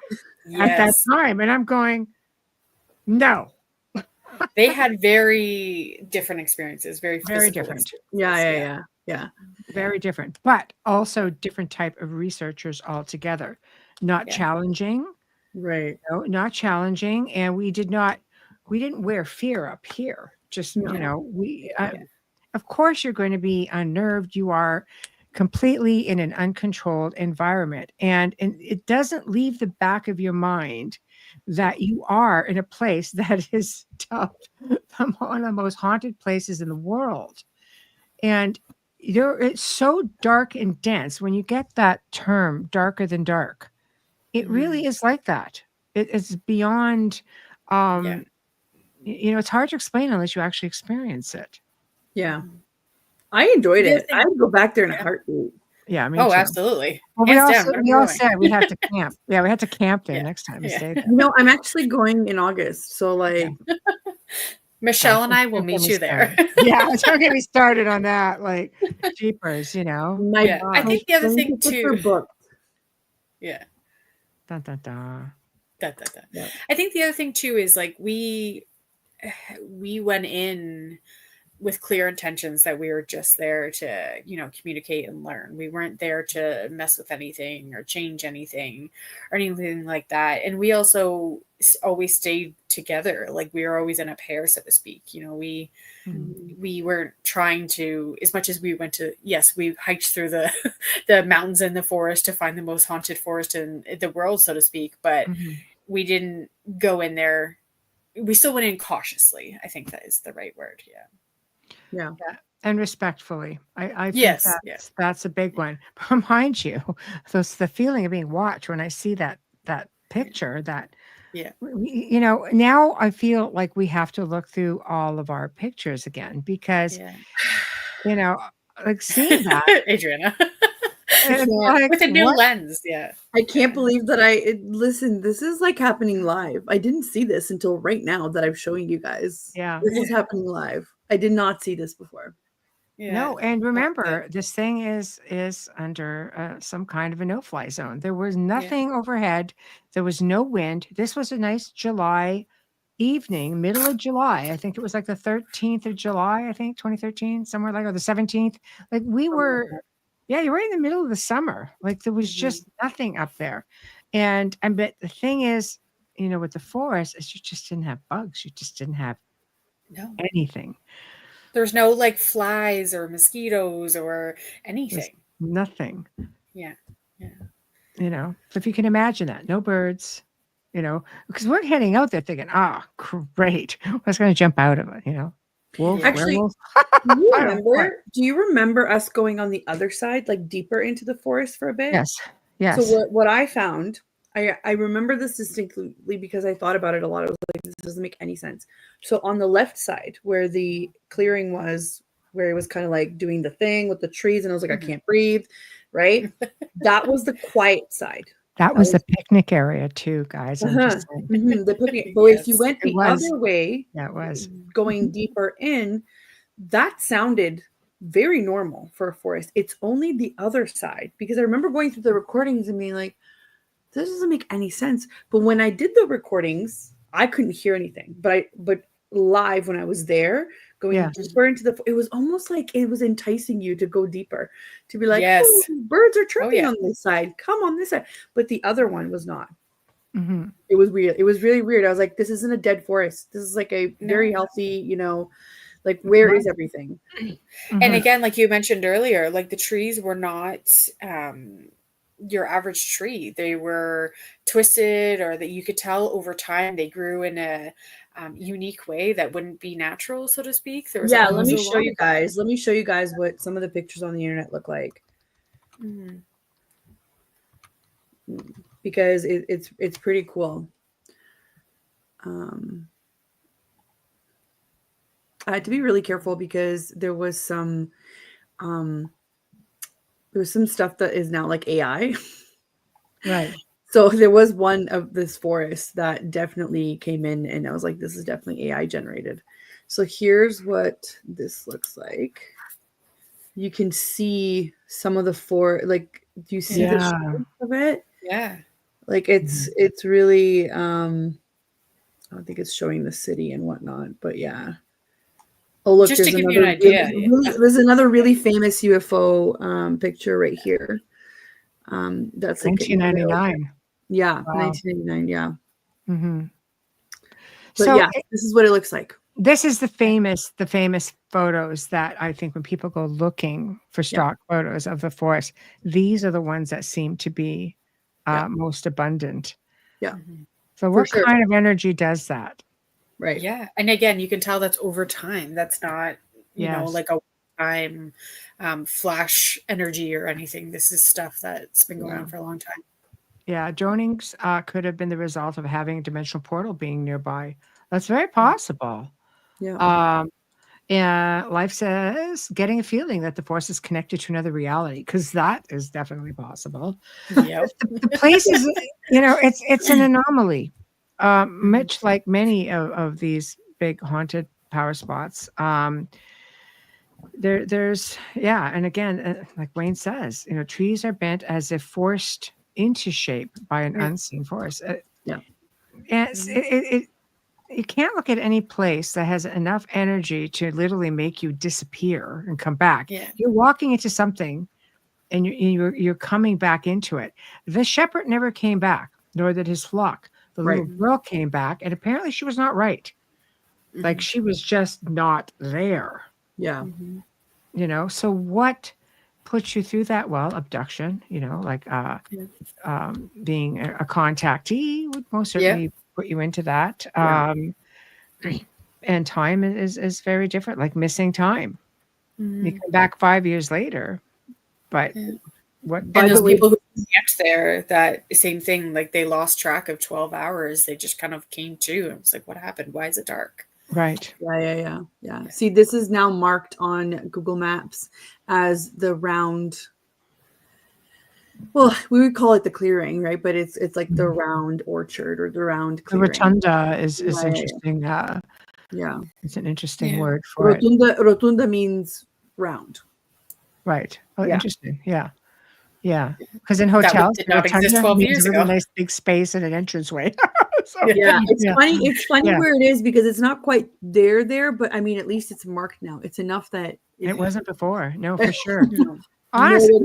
at that time. And I'm going, no. They had very different experiences, very different. Yeah. Very different, but also different type of researchers altogether. Not challenging. Right. Not challenging. And we didn't wear fear up here. Just, of course you're going to be unnerved. You are completely in an uncontrolled environment. And it doesn't leave the back of your mind that you are in a place that is dubbed one of the most haunted places in the world. And it's so dark and dense. When you get that term, darker than dark, it really is like that. It's beyond, it's hard to explain unless you actually experience it. Yeah. I enjoyed it. I'd go back there in a heartbeat. Yeah, me too. Absolutely. Well, we all said we have to camp. Yeah, we had to camp there next time we stay there. I'm actually going in August. So Michelle and I will meet you there. Yeah, don't get me started on that. Like jeepers, I think the other thing too. Yeah. Dun, dun, dun. Yeah. I think the other thing too is like we went in with clear intentions that we were just there to, communicate and learn. We weren't there to mess with anything or change anything or anything like that. And we also always stayed together. Like we were always in a pair, so to speak. We weren't trying to, as much as we went to, we hiked through the mountains and the forest to find the most haunted forest in the world, so to speak. But we didn't go in there. We still went in cautiously. I think that is the right word. Yeah. And respectfully. I think that's a big one. But mind you, the feeling of being watched when I see that picture now I feel like we have to look through all of our pictures again because like seeing that Adriana. Like, with a new lens. I can't believe that listen, this is like happening live. I didn't see this until right now that I'm showing you guys. This is happening live. I did not see this before. No, and remember, this thing is under some kind of a no-fly zone. There was nothing overhead. There was no wind. This was a nice July evening, middle of July. I think it was like the 13th of July, 2013, somewhere like, or the 17th. Like we were, you're right in the middle of the summer. Like there was just nothing up there. But the thing is, with the forest, is you just didn't have bugs. You just didn't have anything. There's no like flies or mosquitoes or anything. There's nothing. Yeah. So if you can imagine that, no birds, because we're heading out there thinking, great. What's going to jump out of it, Wolf, actually, werewolf. do you remember us going on the other side, like deeper into the forest for a bit? Yes. So what I found, I remember this distinctly because I thought about it a lot. I was like, this doesn't make any sense. So on the left side where the clearing was, where it was kind of like doing the thing with the trees, and I was like, I can't breathe, right? That was the quiet side. That was the picnic area too, guys. I'm just saying. The picnic. But if you went the other way, yeah, it was going deeper in, that sounded very normal for a forest. It's only the other side, because I remember going through the recordings and being like, this doesn't make any sense. But when I did the recordings, I couldn't hear anything. But live, when I was there, going deeper into it was almost like it was enticing you to go deeper, to be like, oh, birds are chirping on this side, come on this side. But the other one was not. It was weird. It was really weird. I was like, this isn't a dead forest. This is like a very healthy, like, where is everything? And again, like you mentioned earlier, like the trees were not your average tree. They were twisted, or that you could tell over time they grew in a unique way that wouldn't be natural, so to speak. Let me show you guys. Let me show you guys what some of the pictures on the internet look like. Because it's pretty cool. I had to be really careful because there was some stuff that is now like AI. Right. So there was one of this forest that definitely came in, and I was like, this is definitely AI generated. So here's what this looks like. You can see some of the like, do you see the shape of it? Yeah. Like it's really, I don't think it's showing the city and whatnot, but yeah. Oh, look, just to give you an idea. There's another really famous UFO picture right here. That's 1999. Yeah, wow. 1999. Yeah. But so this is what it looks like. This is the famous photos that I think when people go looking for stock photos of the forest, these are the ones that seem to be most abundant. Yeah. So what kind of energy does that? Right. Yeah. And again, you can tell that's over time. That's not, you know, like a time flash energy or anything. This is stuff that's been going on for a long time. Yeah. Dronings could have been the result of having a dimensional portal being nearby. That's very possible. Yeah. And life says getting a feeling that the force is connected to another reality, because that is definitely possible. Yep. The place is, it's an anomaly. Much like many of these big haunted power spots. There's and again, like Wayne says, trees are bent as if forced into shape by an unseen force. And you can't look at any place that has enough energy to literally make you disappear and come back. Yeah. You're walking into something, and you're coming back into it. The shepherd never came back, nor did his flock. The little girl came back, and apparently she was not right. Like, she was just not there. Yeah. So what puts you through that? Well, abduction, like being a contactee would most certainly put you into that. And time is very different, like missing time. You come back 5 years later, but what? And those people who camped there, that same thing, like they lost track of 12 hours. They just kind of came to, and it's like, what happened? Why is it dark? Right. Yeah. See, this is now marked on Google Maps as the round. Well, we would call it the clearing, right? But it's like the round orchard or the round clearing. The rotunda is interesting. It's an interesting word for rotunda. Rotunda means round. Right. Oh, interesting. Yeah. Because in hotels, did not exist 12 years ago. A nice big space and an entranceway. It's funny. It's funny where it is, because it's not quite there, but I mean, at least it's marked now. It's enough that it wasn't before. No, for sure. Honestly,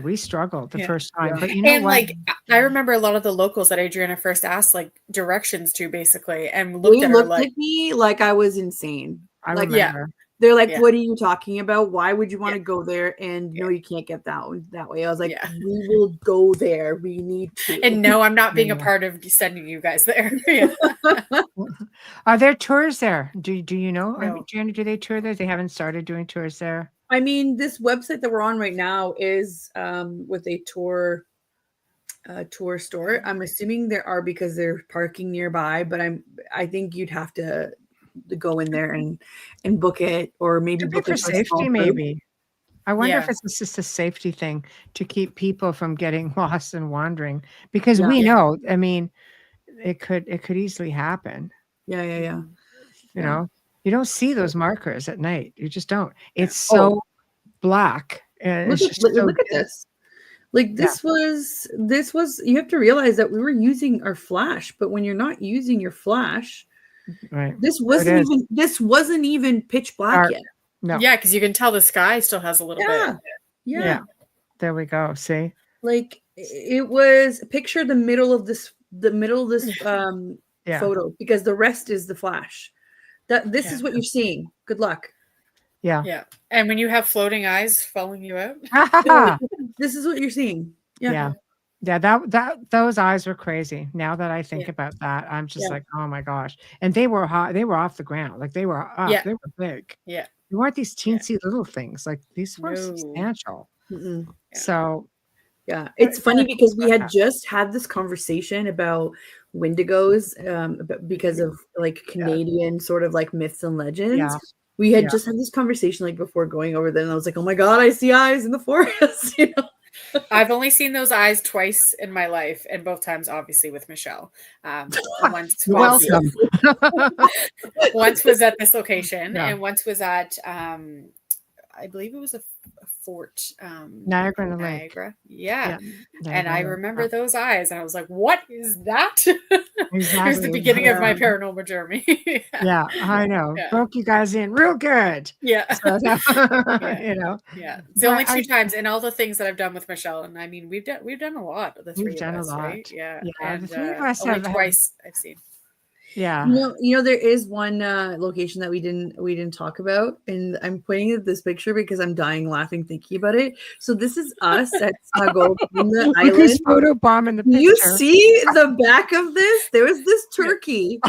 we struggled the first time. But like, I remember a lot of the locals that Adriana first asked like directions to, basically, and looked at me like I was insane. I remember. They're like, what are you talking about? Why would you want to go there? And no, you can't get that way. I was like, we will go there. We need to. And no, I'm not being a part of sending you guys there. Are there tours there? Do you know? No. Adriana, do they tour there? They haven't started doing tours there. I mean, this website that we're on right now is with a tour store. I'm assuming there are, because they're parking nearby, but I think you'd have to go in there and book it, or maybe book for it safety, maybe. I wonder if it's just a safety thing to keep people from getting lost and wandering, because we know, I mean, it could easily happen. Yeah. You know, you don't see those markers at night. You just don't. It's so black. And look at this. Like this was you have to realize that we were using our flash, but when you're not using your flash, right. This wasn't even pitch black yet. No. Yeah, because you can tell the sky still has a little bit. Yeah. There we go. See? Like it was picture the middle of this photo, because the rest is the flash. This is what you're seeing. Good luck. Yeah. And when you have floating eyes following you out, this is what you're seeing. Yeah. Those eyes were crazy. Now that I think about that, I'm just like, oh my gosh. And they were hot. They were off the ground. Like they were up. They were big. Yeah. They weren't these teensy little things. Like these were substantial. Mm-mm. So it's funny because we had just had this conversation about Wendigos because of like Canadian sort of like myths and legends. We had just had this conversation like before going over there, and I was like, oh my God, I see eyes in the forest, you know. I've only seen those eyes twice in my life, and both times obviously with Michelle. Once was at this location, and once was at I believe it was a fort, Niagara. Yeah. And I remember those eyes, and I was like, what is that? Exactly. It was the beginning of my paranormal journey. I know. Broke you guys in real good. You know. It's the only 2 times in all the things that I've done with Michelle, and I mean we've done a lot. The 3 of us, right? And the 3 of us only twice I've seen. You know, there is one location that we didn't talk about, and I'm pointing at this picture because I'm dying laughing thinking about it. So this is us at Snuggle in the island. Photo bomb in the picture. You see the back of this? There was this turkey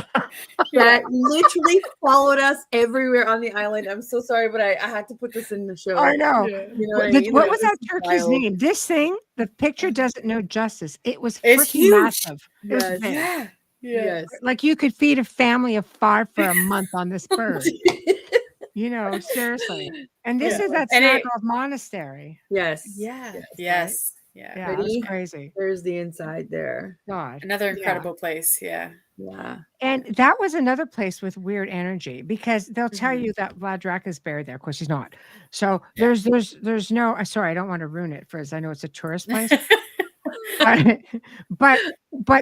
that literally followed us everywhere on the island. I'm so sorry, but I had to put this in the show. I know. You know what was that turkey's name? This thing, the picture doesn't know justice. It was freaking massive. It was big. Yes. Like you could feed a family of 5 for a month on this bird. You know, seriously. And this is at Snaggle Monastery. Yes. Yeah. It was crazy. There's the inside there. God. Another incredible place. Yeah. And that was another place with weird energy, because they'll tell you that Vlad Dracula is buried there. Of course, he's not. So there's no. Sorry, I don't want to ruin it for us. I know it's a tourist place. but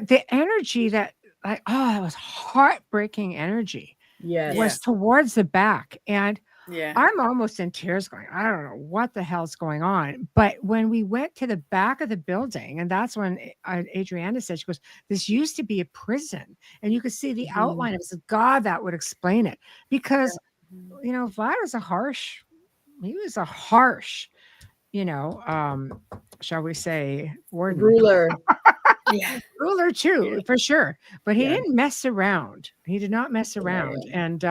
the energy that, like, it was heartbreaking energy. Was towards the back, and I'm almost in tears going, I don't know what the hell's going on. But when we went to the back of the building, and that's when Adriana said, she goes, this used to be a prison, and you could see the outline of it. God, that would explain it, because you know, Vlad was a harsh, you know, shall we say, ruler. Ruler too, for sure. But he didn't mess around. He did not mess around. And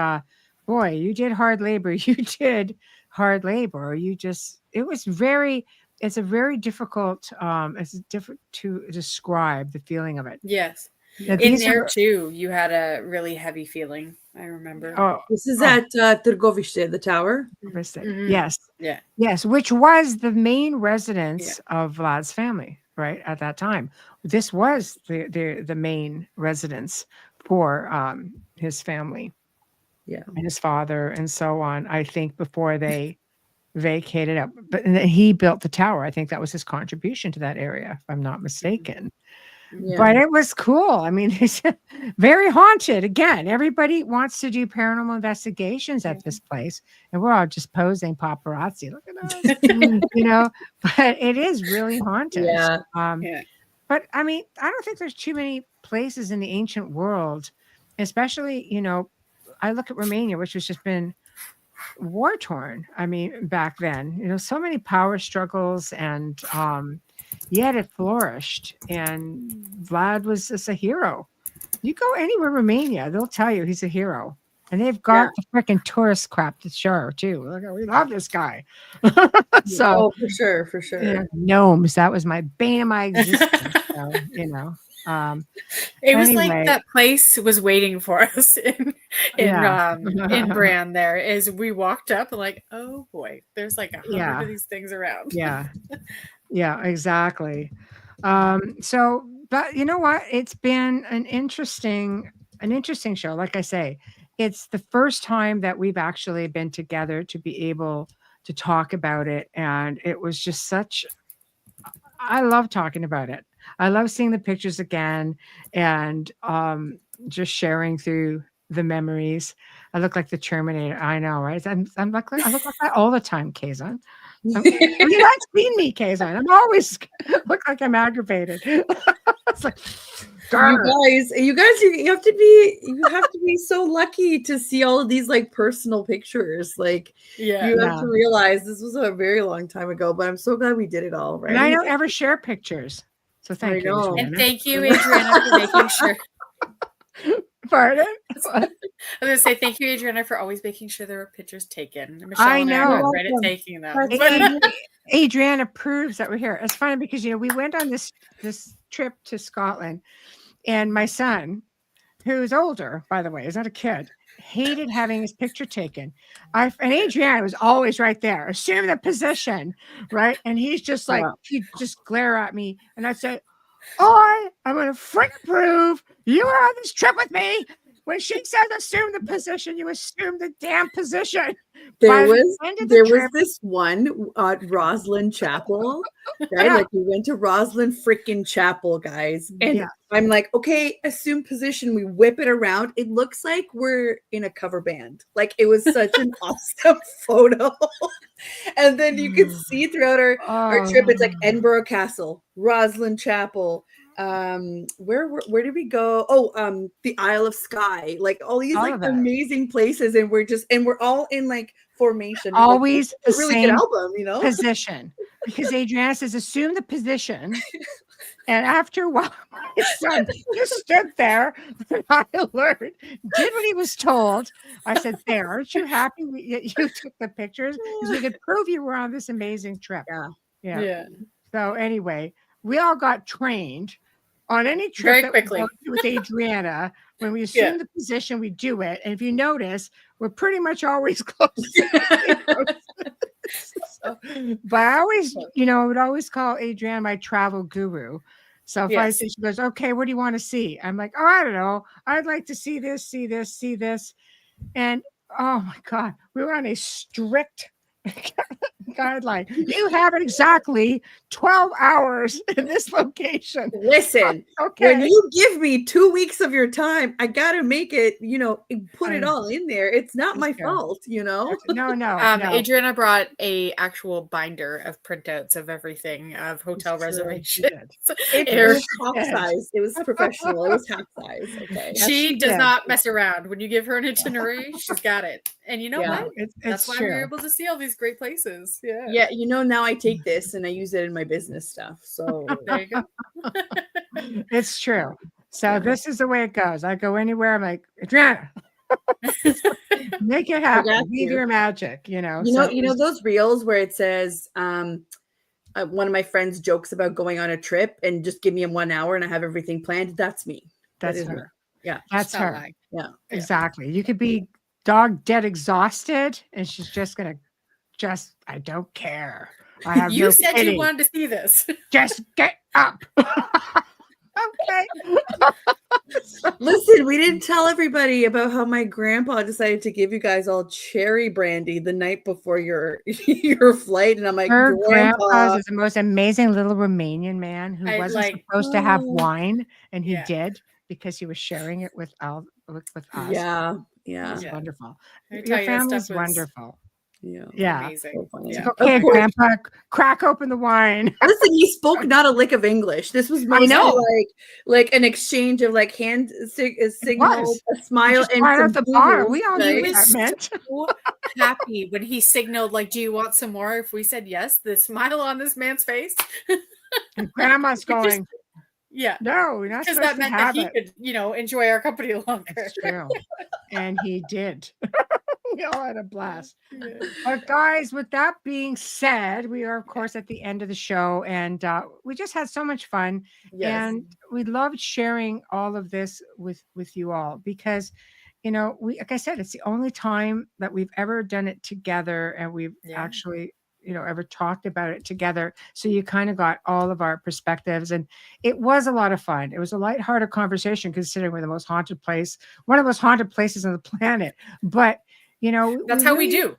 boy, you did hard labor. It's a very difficult, it's different to describe the feeling of it. Yes. In there too, you had a really heavy feeling. I remember. This is at Târgoviște, the tower. Yes. Yes, which was the main residence of Vlad's family, right, at that time. This was the main residence for his family. And his father and so on, I think, before they vacated up. But he built the tower. I think that was his contribution to that area, if I'm not mistaken. But it was cool. I mean, it's very haunted. Again, everybody wants to do paranormal investigations at this place, and we're all just posing paparazzi. Look at us, you know. But it is really haunted. But I mean, I don't think there's too many places in the ancient world, especially, you know, I look at Romania, which has just been war torn. I mean, back then, you know, so many power struggles, and yet it flourished, and Vlad was just a hero. You go anywhere in Romania, they'll tell you he's a hero. And they've got the freaking tourist crap to show too. Look, we love this guy. So for sure. You know, gnomes, that was my bane of my existence. So, you know. It was Anyway. like that place was waiting for us in Brand there as we walked up and like, oh boy, there's like 100 of these things around. Yeah, exactly. So, but you know what? It's been an interesting show. Like I say, it's the first time that we've actually been together to be able to talk about it. And it was just I love talking about it. I love seeing the pictures again and just sharing through the memories. I look like the Terminator. I know, right? I look like that all the time, Kazan. You not seen me, Kazan. I'm always look like I'm aggravated. It's like, you guys, you have to be so lucky to see all of these like personal pictures. Like, you have to realize this was a very long time ago, but I'm so glad we did it all. Right? And I don't ever share pictures, so thank you, Adriana. And thank you, Adriana, for making sure. Pardon? I was going to say thank you, Adriana, for always making sure there were pictures taken. Michelle I know. and I were great at taking them. Adriana proves that we're here. It's funny because we went on this trip to Scotland, and my son, who's older, by the way, is not a kid, hated having his picture taken. And Adriana was always right there, assume the position, right? And he's just like, he'd just glare at me, and I said, I'm going to freaking prove you are on this trip with me. When she says assume the position, you assume the damn position. There was this one at Roslyn Chapel, right? Like we went to Roslyn freaking Chapel, guys. And I'm like, okay, assume position. We whip it around. It looks like we're in a cover band. Like it was such an awesome photo. And then you could see throughout our trip, it's like Edinburgh Castle, Roslyn Chapel. Where did we go? The Isle of Skye, like all these amazing places, and we're all in like formation. Always like, the really same good album, position. Because Adriana says assume the position. And after a while, my son just stood there with high alert, did what he was told. I said, there, aren't you happy you took the pictures? Because we could prove you were on this amazing trip. Yeah. So anyway, we all got trained on any trip very quickly with Adriana. When we assume the position, we do it. And if you notice, we're pretty much always close. But I always, would always call Adriana my travel guru. So if I say, she goes, okay, what do you want to see? I'm like, I don't know. I'd like to see this, see this, see this. And oh my God, we were on a strict guideline. You have exactly 12 hours in this location. Listen, when you give me 2 weeks of your time, I gotta make it, put it all in there. It's not my fault, No. Adriana brought a actual binder of printouts of everything, of hotel reservations. It was half size. It was professional. It was half size. Okay. She does not mess around. When you give her an itinerary, she's got it. And you know what? That's why we're able to see all these great places. Yeah. Now I take this and I use it in my business stuff. So there you go. It's true. So this is the way it goes. I go anywhere. I'm like, Adriana, make it happen. Leave your magic. You know those reels where it says, one of my friends jokes about going on a trip and just give me 1 hour and I have everything planned. That's me. That's her. Yeah, that's her. Like. Yeah, exactly. You could be dog dead exhausted, and she's just gonna. I don't care. I have you no said pity. You wanted to see this. Just get up. Okay. Listen, we didn't tell everybody about how my grandpa decided to give you guys all cherry brandy the night before your flight, and I'm like, her grandpa is the most amazing little Romanian man who wasn't supposed to have wine, and he did because he was sharing it with us. Yeah, it's wonderful. Your family's wonderful. Yeah. Amazing. So okay, Grandpa, crack open the wine. Listen, he spoke not a lick of English. This was mostly like an exchange of like hand signal, a smile, and at the bar. We all knew what that meant. So happy when he signaled, like, "Do you want some more?" If we said yes, the smile on this man's face. And Grandma's going. Yeah. No, we're not supposed that meant that he could, enjoy our company longer. That's true. And he did. We all had a blast. But guys, with that being said, we are of course at the end of the show, and we just had so much fun. And we loved sharing all of this with you all, because we, like I said, it's the only time that we've ever done it together, and we've actually ever talked about it together. So you kind of got all of our perspectives, and it was a lot of fun. It was a lighthearted conversation, considering we're the most haunted place, one of the most haunted places on the planet. But that's how we do.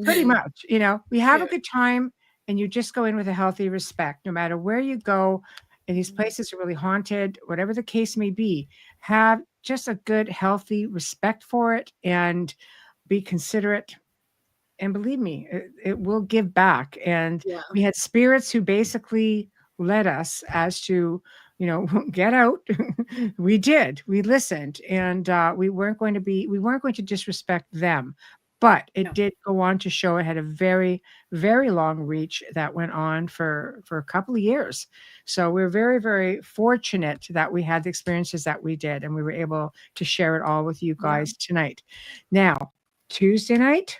Pretty much, we have a good time, and you just go in with a healthy respect, no matter where you go. And these places are really haunted, whatever the case may be. Have just a good, healthy respect for it, and be considerate. And believe me, it will give back. And we had spirits who basically led us as to, get out. We did. We listened, and we weren't going to disrespect them. But it did go on to show it had a very, very long reach that went on for a couple of years. So we're very, very fortunate that we had the experiences that we did, and we were able to share it all with you guys tonight. Now, Tuesday night,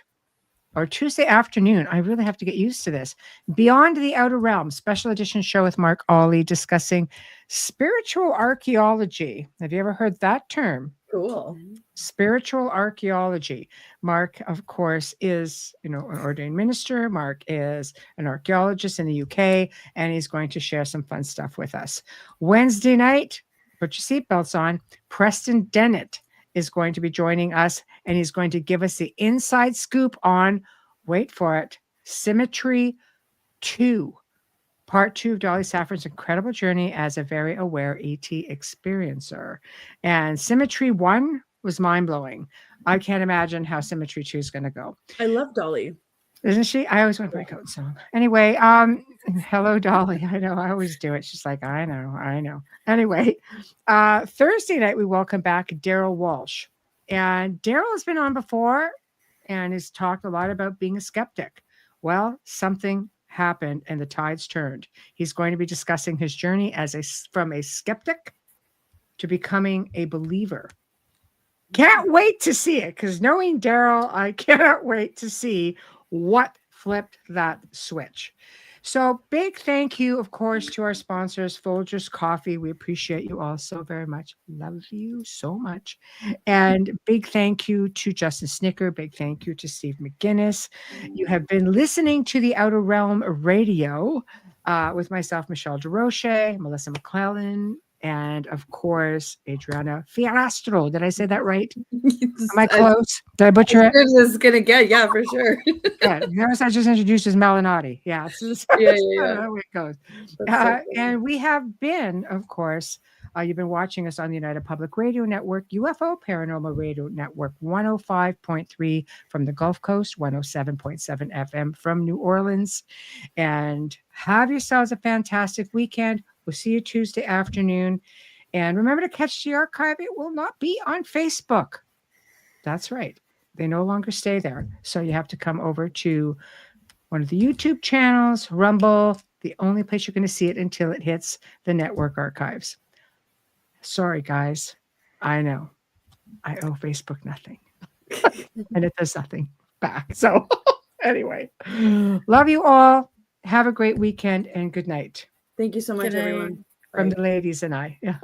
or Tuesday afternoon, I really have to get used to this. Beyond the Outer Realm, special edition show with Mark Ollie, discussing spiritual archaeology. Have you ever heard that term? Cool. Spiritual archaeology. Mark, of course, is an ordained minister. Mark is an archaeologist in the UK, and he's going to share some fun stuff with us. Wednesday night, put your seatbelts on. Preston Dennett is going to be joining us, and he's going to give us the inside scoop on, wait for it, Symmetry 2, part 2 of Dolly Saffron's incredible journey as a very aware ET experiencer. And Symmetry 1 was mind-blowing. I can't imagine how Symmetry 2 is going to go. I love Dolly. Isn't she? I always want to break out song. Anyway, hello, Dolly. I know, I always do it. She's like, I know. Anyway, Thursday night, we welcome back Daryl Walsh. And Daryl has been on before and has talked a lot about being a skeptic. Well, something happened and the tides turned. He's going to be discussing his journey from a skeptic to becoming a believer. Can't wait to see it, because knowing Daryl, I cannot wait to see what flipped that switch. So big thank you, of course, to our sponsors, Folgers Coffee. We appreciate you all so very much. Love you so much. And big thank you to Justin Snicker. Big thank you to Steve McGinnis. You have been listening to the Outer Realm Radio with myself, Michelle Desrochers, Melissa McLennan, and of course, Adriana Fierastrau. Did I say that right? Am I close? Did I butcher it? This is gonna get, for sure. Yeah, notice I just introduced as Melanati. Yeah, how it goes. And we have been, of course, you've been watching us on the United Public Radio Network, UFO Paranormal Radio Network, 105.3 from the Gulf Coast, 107.7 FM from New Orleans. And have yourselves a fantastic weekend. We'll see you Tuesday afternoon. And remember to catch the archive. It will not be on Facebook. That's right. They no longer stay there. So you have to come over to one of the YouTube channels, Rumble, the only place you're going to see it until it hits the network archives. Sorry, guys. I know. I owe Facebook nothing. And it does nothing back. So anyway, love you all. Have a great weekend and good night. Thank you so much, everyone. From the ladies and I. Yeah.